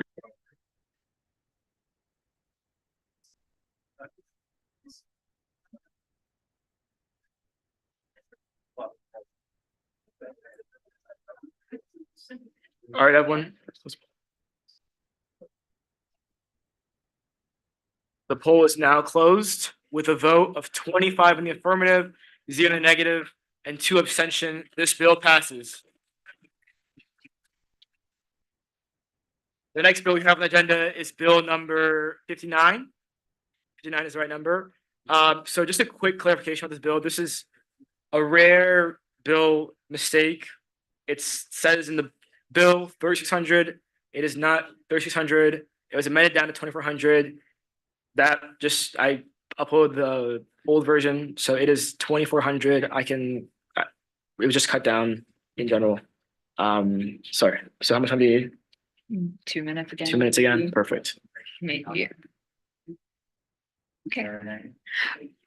[SPEAKER 1] All right, everyone. The poll is now closed with a vote of 25 in the affirmative, 0 in the negative, and 2 abstention. This bill passes. The next bill we have on the agenda is bill number 59. 59 is the right number. So just a quick clarification on this bill. This is a rare bill mistake. It says in the bill 3600. It is not 3600. It was amended down to 2400. That just I upload the old version, so it is 2400. It was just cut down in general. Sorry. So how much time do you need?
[SPEAKER 8] 2 minutes again.
[SPEAKER 1] 2 minutes again. Perfect.
[SPEAKER 8] Maybe. Okay.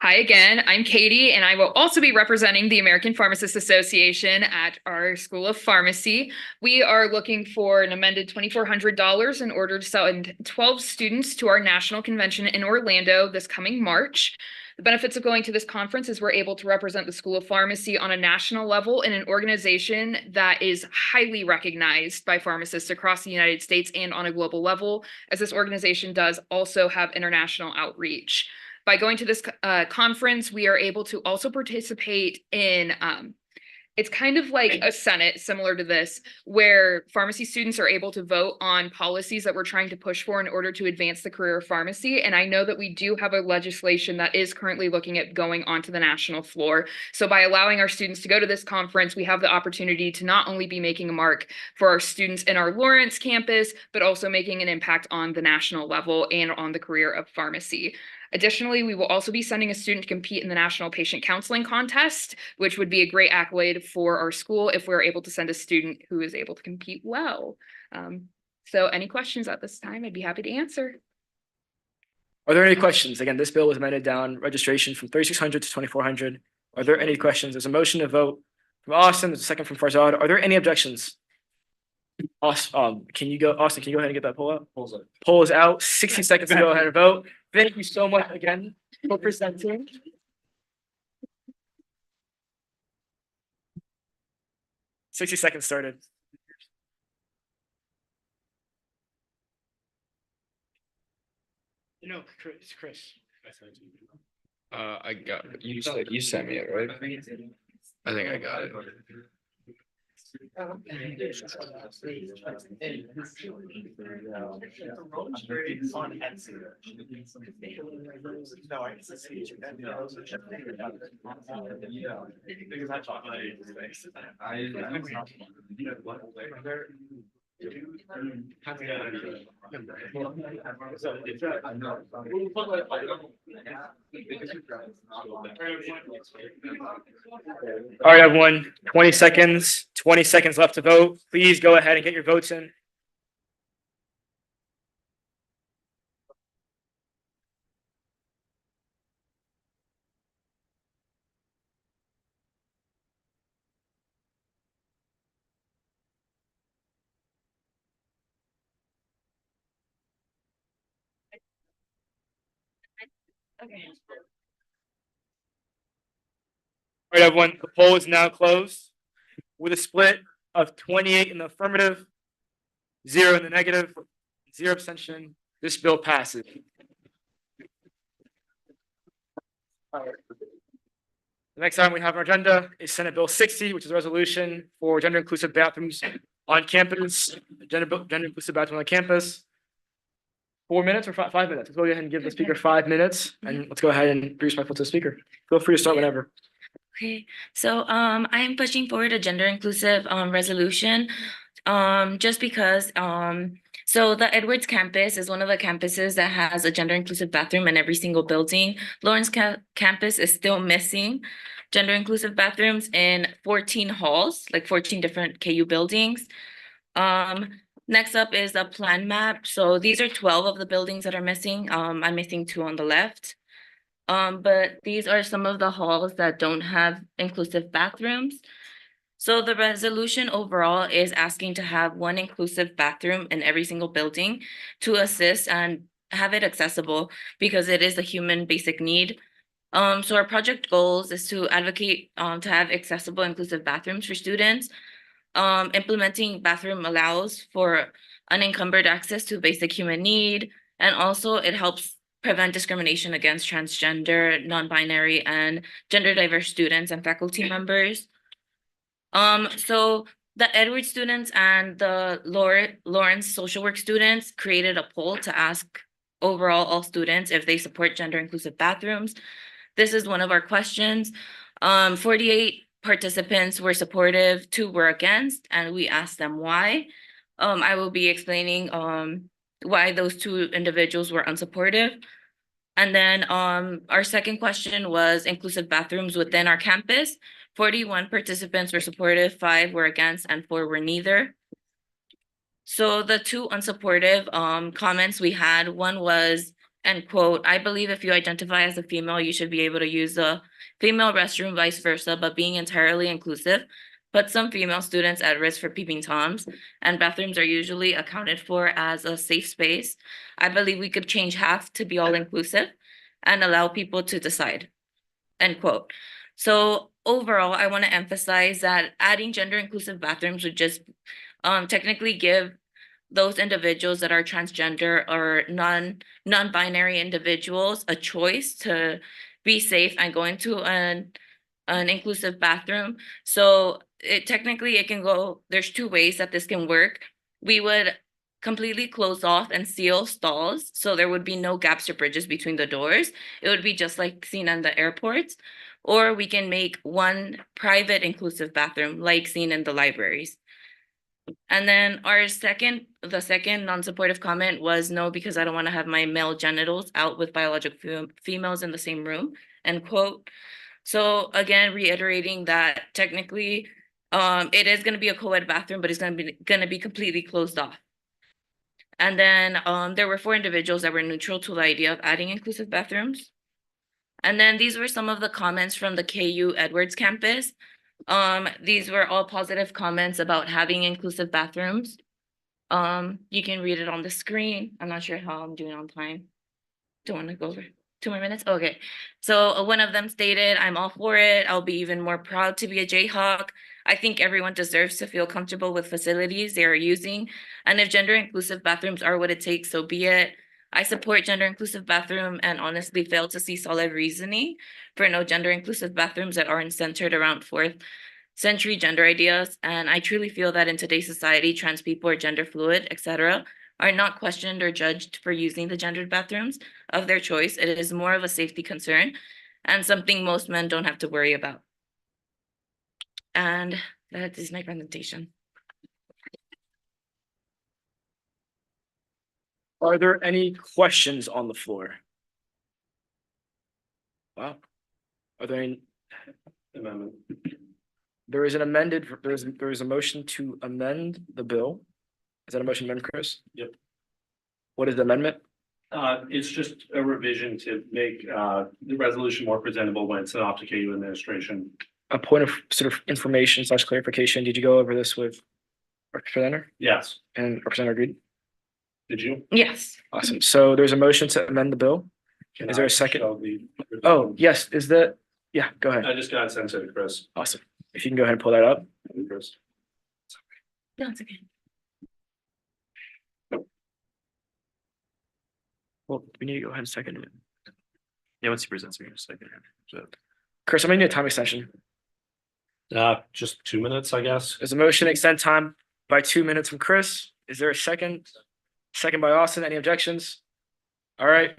[SPEAKER 8] Hi again, I'm Katie, and I will also be representing the American Pharmacists Association at our School of Pharmacy. We are looking for an amended $2,400 in order to send 12 students to our national convention in Orlando this coming March. The benefits of going to this conference is we're able to represent the School of Pharmacy on a national level in an organization that is highly recognized by pharmacists across the United States and on a global level, as this organization does also have international outreach. By going to this conference, we are able to also participate in it's kind of like a Senate similar to this, where pharmacy students are able to vote on policies that we're trying to push for in order to advance the career of pharmacy. And I know that we do have a legislation that is currently looking at going onto the national floor. So by allowing our students to go to this conference, we have the opportunity to not only be making a mark for our students in our Lawrence campus, but also making an impact on the national level and on the career of pharmacy. Additionally, we will also be sending a student to compete in the National Patient Counseling Contest, which would be a great accolade for our school if we're able to send a student who is able to compete well. So any questions at this time, I'd be happy to answer.
[SPEAKER 1] Are there any questions? Again, this bill was amended down registration from 3600 to 2400. Are there any questions? There's a motion to vote from Austin. There's a second from Farzad. Are there any objections? Austin, can you go ahead and get that poll out? Poll is out. 60 seconds to go ahead and vote. Thank you so much again for presenting. $60 seconds started. No, Chris.
[SPEAKER 2] I got it. You sent me it, right? I think I got it.
[SPEAKER 1] All right, everyone, 20 seconds left to vote. Please go ahead and get your votes in. All right, everyone, the poll is now closed with a split of 28 in the affirmative, 0 in the negative, 0 abstention. This bill passes. The next item we have on our agenda is Senate Bill 60, which is a resolution for gender inclusive bathrooms on campus, gender inclusive bathroom on campus. 4 minutes or 5 minutes? Let's go ahead and give the speaker 5 minutes, and let's go ahead and be respectful to the speaker. Feel free to start whenever.
[SPEAKER 14] Okay, so I am pushing forward a gender inclusive resolution. Just because so the Edwards campus is one of the campuses that has a gender inclusive bathroom in every single building. Lawrence campus is still missing gender inclusive bathrooms in 14 halls, like 14 different KU buildings. Next up is a plan map. So these are 12 of the buildings that are missing. I'm missing 2 on the left. But these are some of the halls that don't have inclusive bathrooms. So the resolution overall is asking to have one inclusive bathroom in every single building to assist and have it accessible because it is a human basic need. So our project goals is to advocate to have accessible inclusive bathrooms for students. Implementing bathroom allows for unencumbered access to basic human need, and also it helps prevent discrimination against transgender, non-binary, and gender diverse students and faculty members. So the Edward students and the Lawrence social work students created a poll to ask overall all students if they support gender inclusive bathrooms. This is one of our questions. 48 participants were supportive, 2 were against, and we asked them why. I will be explaining why those 2 individuals were unsupportive. And then our second question was inclusive bathrooms within our campus. 41 participants were supportive, 5 were against, and 4 were neither. So the 2 unsupportive comments we had, one was, and quote, "I believe if you identify as a female, you should be able to use the female restroom, vice versa, but being entirely inclusive puts some female students at risk for peeping toms, and bathrooms are usually accounted for as a safe space. I believe we could change half to be all inclusive and allow people to decide," end quote. So overall, I want to emphasize that adding gender inclusive bathrooms would just technically give those individuals that are transgender or non-binary individuals a choice to be safe and go into an inclusive bathroom. So it can go, there's 2 ways that this can work. We would completely close off and seal stalls, so there would be no gaps or bridges between the doors. It would be just like seen in the airports. Or we can make one private inclusive bathroom like seen in the libraries. And then the second non-supportive comment was no, because I don't want to have my male genitals out with biological females in the same room, end quote. So again, reiterating that technically it is going to be a co-ed bathroom, but it's going to be completely closed off. And then there were 4 individuals that were neutral to the idea of adding inclusive bathrooms. And then these were some of the comments from the KU Edwards campus. These were all positive comments about having inclusive bathrooms. You can read it on the screen. I'm not sure how I'm doing on time. Don't want to go over 2 more minutes. Okay. So one of them stated, "I'm all for it. I'll be even more proud to be a Jayhawk. I think everyone deserves to feel comfortable with facilities they are using. And if gender inclusive bathrooms are what it takes, so be it. I support gender inclusive bathroom and honestly fail to see solid reasoning for no gender inclusive bathrooms that aren't centered around 4th century gender ideas. And I truly feel that in today's society, trans people or gender fluid, etc., are not questioned or judged for using the gendered bathrooms of their choice. It is more of a safety concern and something most men don't have to worry about." And that is my presentation.
[SPEAKER 1] Are there any questions on the floor? Wow. Are there any?
[SPEAKER 5] Amendment.
[SPEAKER 1] There is a motion to amend the bill. Is that a motion, amendment, Chris?
[SPEAKER 5] Yep.
[SPEAKER 1] What is the amendment?
[SPEAKER 5] It's just a revision to make the resolution more presentable when it's sent off to KU administration.
[SPEAKER 1] A point of sort of information / clarification. Did you go over this with Representative
[SPEAKER 5] Yes.
[SPEAKER 1] and Representative Reed?
[SPEAKER 5] Did you?
[SPEAKER 4] Yes.
[SPEAKER 1] Awesome. So there's a motion to amend the bill.
[SPEAKER 5] Can
[SPEAKER 1] Is there
[SPEAKER 5] I
[SPEAKER 1] a second?
[SPEAKER 5] show the-
[SPEAKER 1] Oh, yes. Yeah, go ahead.
[SPEAKER 5] I just got it sent to Chris.
[SPEAKER 1] Awesome. If you can go ahead and pull that up.
[SPEAKER 5] Chris.
[SPEAKER 4] No, it's okay.
[SPEAKER 1] Well, we need to go ahead and second it.
[SPEAKER 5] Yeah, once he presents me, just second.
[SPEAKER 1] Chris, I'm gonna need a time extension.
[SPEAKER 5] Just 2 minutes, I guess.
[SPEAKER 1] There's a motion to extend time by 2 minutes from Chris. Is there a second? Second by Austin. Any objections? All right.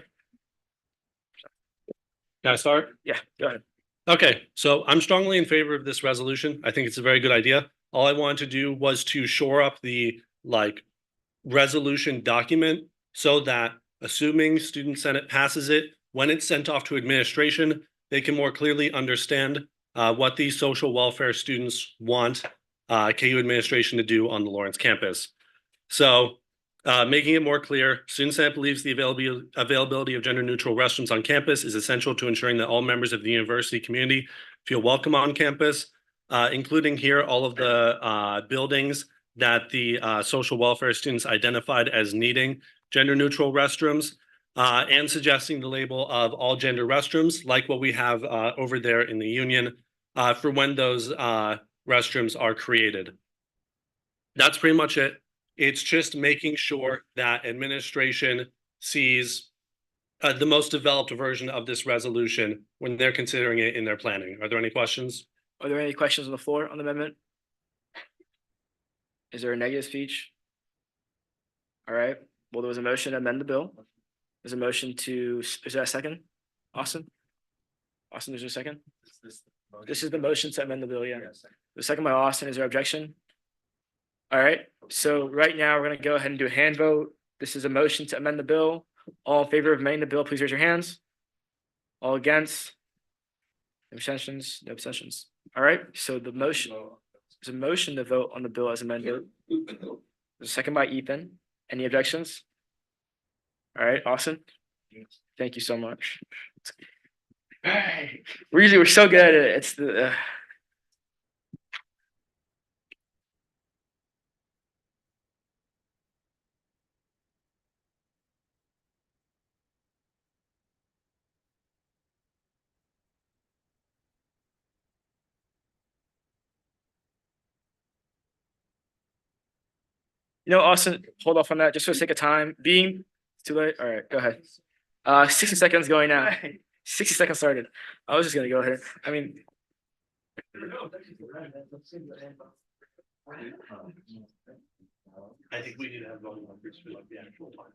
[SPEAKER 5] Can I start?
[SPEAKER 1] Yeah, go ahead.
[SPEAKER 5] Okay, so I'm strongly in favor of this resolution. I think it's a very good idea. All I wanted to do was to shore up the resolution document so that assuming Student Senate passes it, when it's sent off to administration, they can more clearly understand what these social welfare students want KU administration to do on the Lawrence campus. So making it more clear, Student Senate believes the availability of gender neutral restrooms on campus is essential to ensuring that all members of the university community feel welcome on campus, including here all of the buildings that the social welfare students identified as needing gender neutral restrooms, and suggesting the label of all gender restrooms, like what we have over there in the Union, for when those restrooms are created. That's pretty much it. It's just making sure that administration sees the most developed version of this resolution when they're considering it in their planning. Are there any questions?
[SPEAKER 1] Are there any questions on the floor on the amendment? Is there a negative speech? All right, well, there was a motion to amend the bill. There's a motion to, is there a second? Austin? Austin, there's a second? This is the motion to amend the bill, yeah. The second by Austin, is there objection? All right, so right now we're gonna go ahead and do a hand vote. This is a motion to amend the bill. All in favor of amending the bill, please raise your hands. All against? Abstentions? No abstentions. All right, so the motion, there's a motion to vote on the bill as amended. There's a second by Ethan. Any objections? All right, Austin? Thank you so much. All right, we're so good at it. It's the Austin, hold off on that just for the sake of time. Being too late. All right, go ahead. 60 seconds going now. 60 seconds started. I was just gonna go ahead. I mean.
[SPEAKER 5] I think we need to have voting numbers for like the actual time.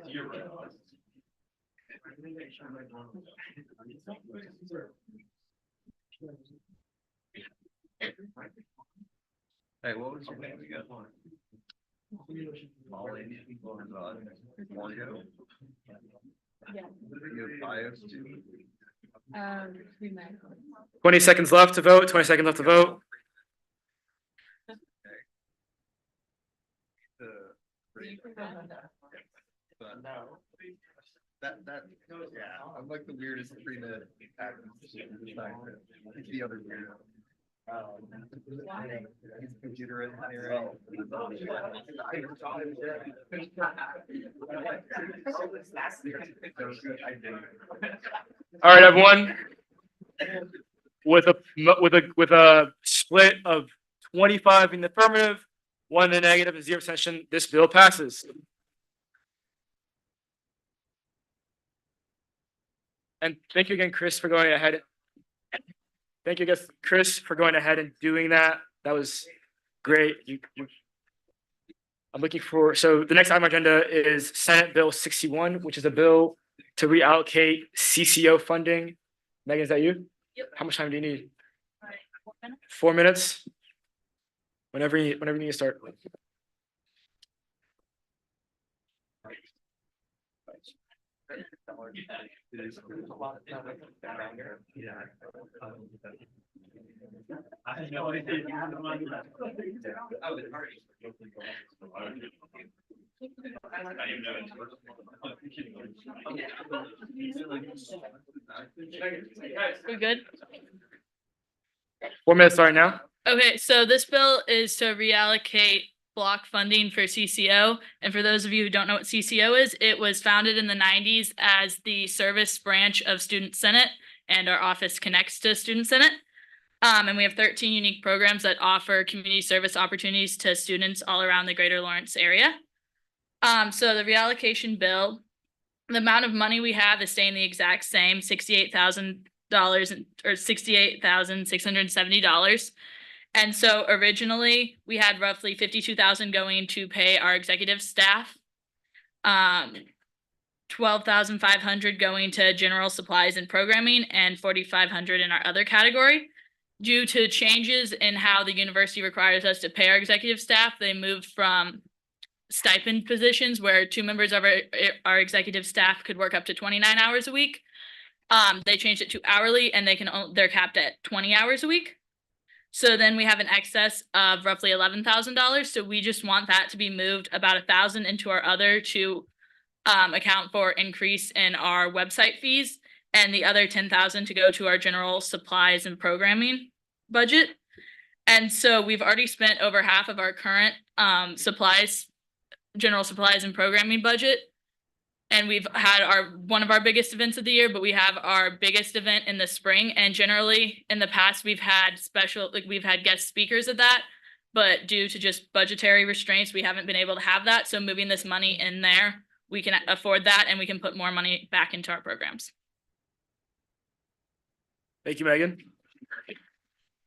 [SPEAKER 5] You're right.
[SPEAKER 6] Hey, what was your name again? Molly. Morgan.
[SPEAKER 12] Yeah.
[SPEAKER 6] Your bios too?
[SPEAKER 1] 20 seconds left to vote. 20 seconds left to vote.
[SPEAKER 6] Yeah, I'm like the weirdest pre-med the other weirdo. Computer engineering.
[SPEAKER 1] All right, everyone. With a split of 25 in the affirmative, 1 in the negative, and 0 abstention, this bill passes. And thank you again, Chris, for going ahead. Thank you, Chris, for going ahead and doing that. That was great. I'm looking for, so the next item on the agenda is Senate Bill 61, which is a bill to reallocate CCO funding. Megan, is that you?
[SPEAKER 12] Yep.
[SPEAKER 1] How much time do you need? 4 minutes? Whenever you need to start.
[SPEAKER 5] I had no idea.
[SPEAKER 15] We good?
[SPEAKER 1] 4 minutes starting now.
[SPEAKER 15] Okay, so this bill is to reallocate block funding for CCO. And for those of you who don't know what CCO is, it was founded in the 90s as the service branch of Student Senate, and our office connects to Student Senate. And we have 13 unique programs that offer community service opportunities to students all around the greater Lawrence area. So the reallocation bill, the amount of money we have is staying the exact same, $68,000 or $68,670. And so originally we had roughly $52,000 going to pay our executive staff 12,500 going to general supplies and programming and 4,500 in our other category. Due to changes in how the university requires us to pay our executive staff, they moved from stipend positions where 2 members of our executive staff could work up to 29 hours a week. They changed it to hourly and they're capped at 20 hours a week. So then we have an excess of roughly $11,000. So we just want that to be moved about 1,000 into our other to account for increase in our website fees, and the other 10,000 to go to our general supplies and programming budget. And so we've already spent over half of our current general supplies and programming budget. And we've had one of our biggest events of the year, but we have our biggest event in the spring. And generally in the past, we've had guest speakers at that, but due to just budgetary restraints, we haven't been able to have that. So moving this money in there, we can afford that and we can put more money back into our programs.
[SPEAKER 1] Thank you, Megan.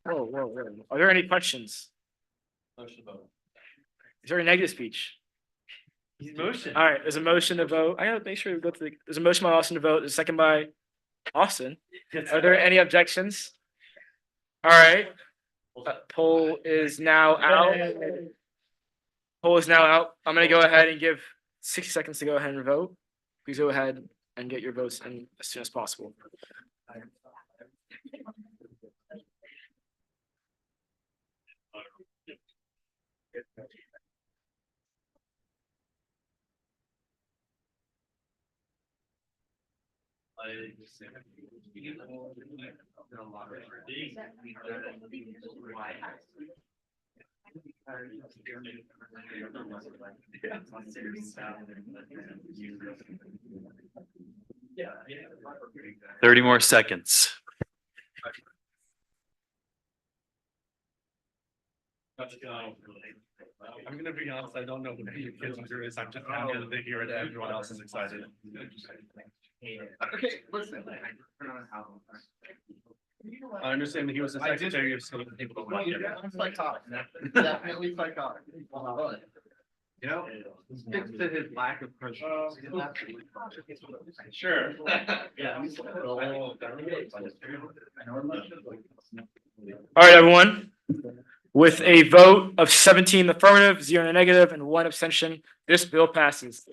[SPEAKER 1] Whoa. Are there any questions?
[SPEAKER 13] Motion vote.
[SPEAKER 1] Is there a negative speech?
[SPEAKER 13] Motion.
[SPEAKER 1] All right, there's a motion to vote. I gotta make sure we go to there's a motion by Austin to vote, there's a second by Austin. Are there any objections? All right. Poll is now out. Poll is now out. I'm gonna go ahead and give 60 seconds to go ahead and vote. Please go ahead and get your votes in as soon as possible.
[SPEAKER 3] 30 more seconds.
[SPEAKER 5] I'm gonna be honest, I don't know who your kids is. I'm just happy that they hear it. Everyone else is excited.
[SPEAKER 9] Okay, listen.
[SPEAKER 5] I understand that he was the secretary of state.
[SPEAKER 9] Definitely psychotic. You know, sticks to his lack of personality.
[SPEAKER 5] Sure.
[SPEAKER 9] Yeah.
[SPEAKER 1] All right, everyone. With a vote of 17 affirmative, 0 negative, and 1 abstention, this bill passes.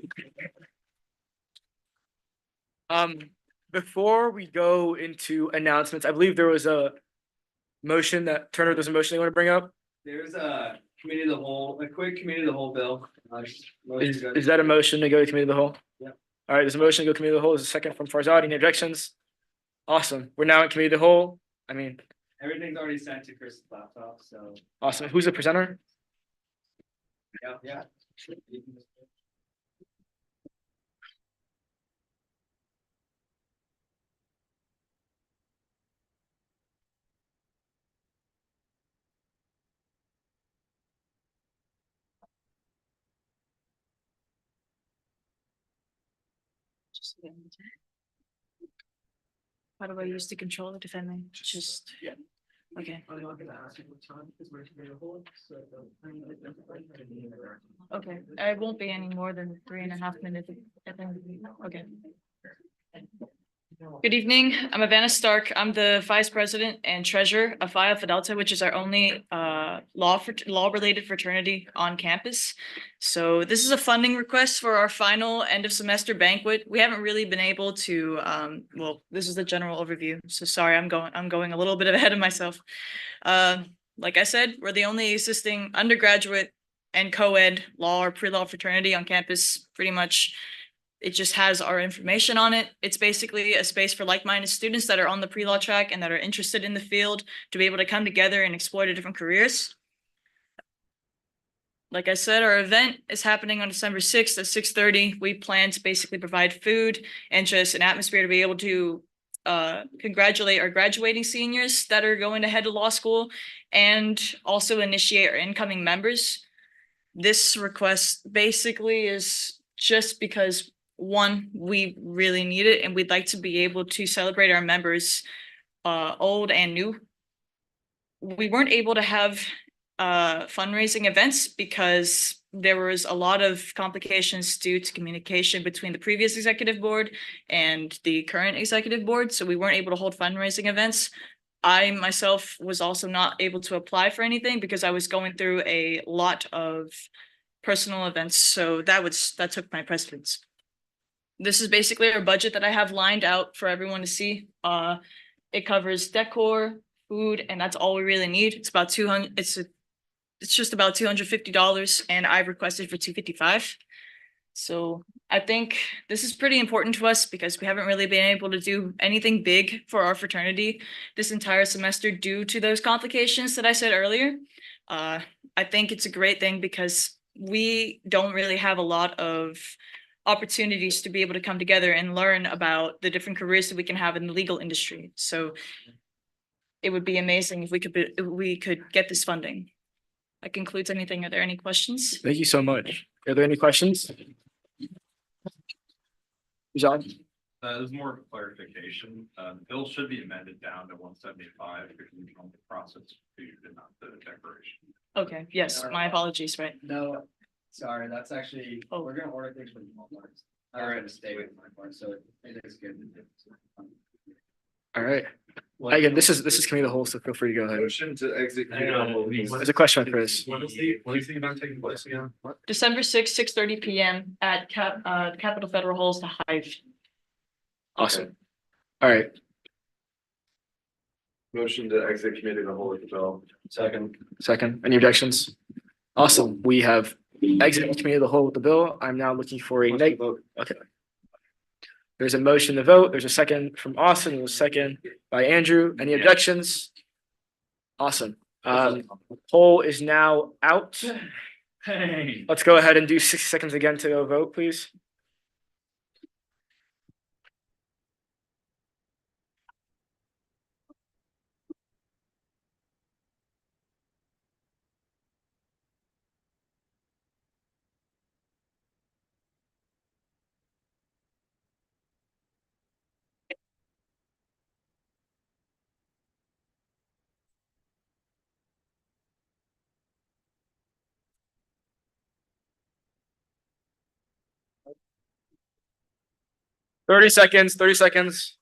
[SPEAKER 1] Before we go into announcements, I believe there was a motion that Turner, there's a motion you want to bring up?
[SPEAKER 16] There's a committee of the whole, a quick committee of the whole bill.
[SPEAKER 1] Is that a motion to go to committee of the whole?
[SPEAKER 16] Yeah.
[SPEAKER 1] All right, there's a motion to go to committee of the whole. There's a second from Farzad. Any objections? Awesome. We're now in committee of the whole. I mean,
[SPEAKER 16] Everything's already sent to Chris's laptop, so.
[SPEAKER 1] awesome. Who's the presenter?
[SPEAKER 16] Yeah.
[SPEAKER 15] How do I use the controller defending? Just,
[SPEAKER 1] yeah.
[SPEAKER 15] Okay.
[SPEAKER 16] I'm not gonna ask you what time, because we're committee of the whole, so.
[SPEAKER 15] Okay, it won't be any more than 3.5 minutes, I think. Okay. Good evening, I'm Ivana Stark. I'm the Vice President and Treasurer of Phi Alpha Delta, which is our only law-related fraternity on campus. So this is a funding request for our final end of semester banquet. We haven't really been able to, well, this is the general overview. So sorry, I'm going a little bit ahead of myself. Like I said, we're the only assisting undergraduate and co-ed law or pre-law fraternity on campus, pretty much. It just has our information on it. It's basically a space for like-minded students that are on the pre-law track and that are interested in the field to be able to come together and explore the different careers. Like I said, our event is happening on December 6th at 6:30. We plan to basically provide food and just an atmosphere to be able to congratulate our graduating seniors that are going to head to law school and also initiate our incoming members. This request basically is just because, one, we really need it and we'd like to be able to celebrate our members, old and new. We weren't able to have fundraising events because
[SPEAKER 17] there was a lot of complications due to communication between the previous executive board and the current executive board, so we weren't able to hold fundraising events. I myself was also not able to apply for anything because I was going through a lot of personal events, so that took my precedence. This is basically our budget that I have lined out for everyone to see. It covers decor, food, and that's all we really need. It's about 200, it's just about $250, and I've requested for $255. So I think this is pretty important to us because we haven't really been able to do anything big for our fraternity this entire semester due to those complications that I said earlier. I think it's a great thing because we don't really have a lot of opportunities to be able to come together and learn about the different careers that we can have in the legal industry. So it would be amazing if we could get this funding. That concludes anything. Are there any questions?
[SPEAKER 18] Thank you so much. Are there any questions? John?
[SPEAKER 13] There's more clarification. The bill should be amended down to 175 because we can only process food and not the decoration.
[SPEAKER 17] Okay, yes, my apologies, right?
[SPEAKER 9] No, sorry, that's actually, we're gonna order things from Walmart. I already stay with my part, so it is good.
[SPEAKER 18] All right. Again, this is committee of the whole, so feel free to go ahead.
[SPEAKER 5] Motion to exit. committee of the whole.
[SPEAKER 18] There's a question, Chris.
[SPEAKER 5] When is the event taking place again? What?
[SPEAKER 17] December 6th, 6:30 p.m. at Capitol Federal Halls, the Hive.
[SPEAKER 18] Awesome. All right.
[SPEAKER 5] Motion to exit committee of the whole with the bill. Second.
[SPEAKER 18] Second. Any objections? Awesome. We have exited committee of the whole with the bill. I'm now looking for a vote. Okay. There's a motion to vote. There's a second from Austin and a second by Andrew. Any objections? Awesome. Poll is now out.
[SPEAKER 3] Hey.
[SPEAKER 18] Let's go ahead and do 60 seconds again to go vote, please. Thirty seconds, 30 seconds.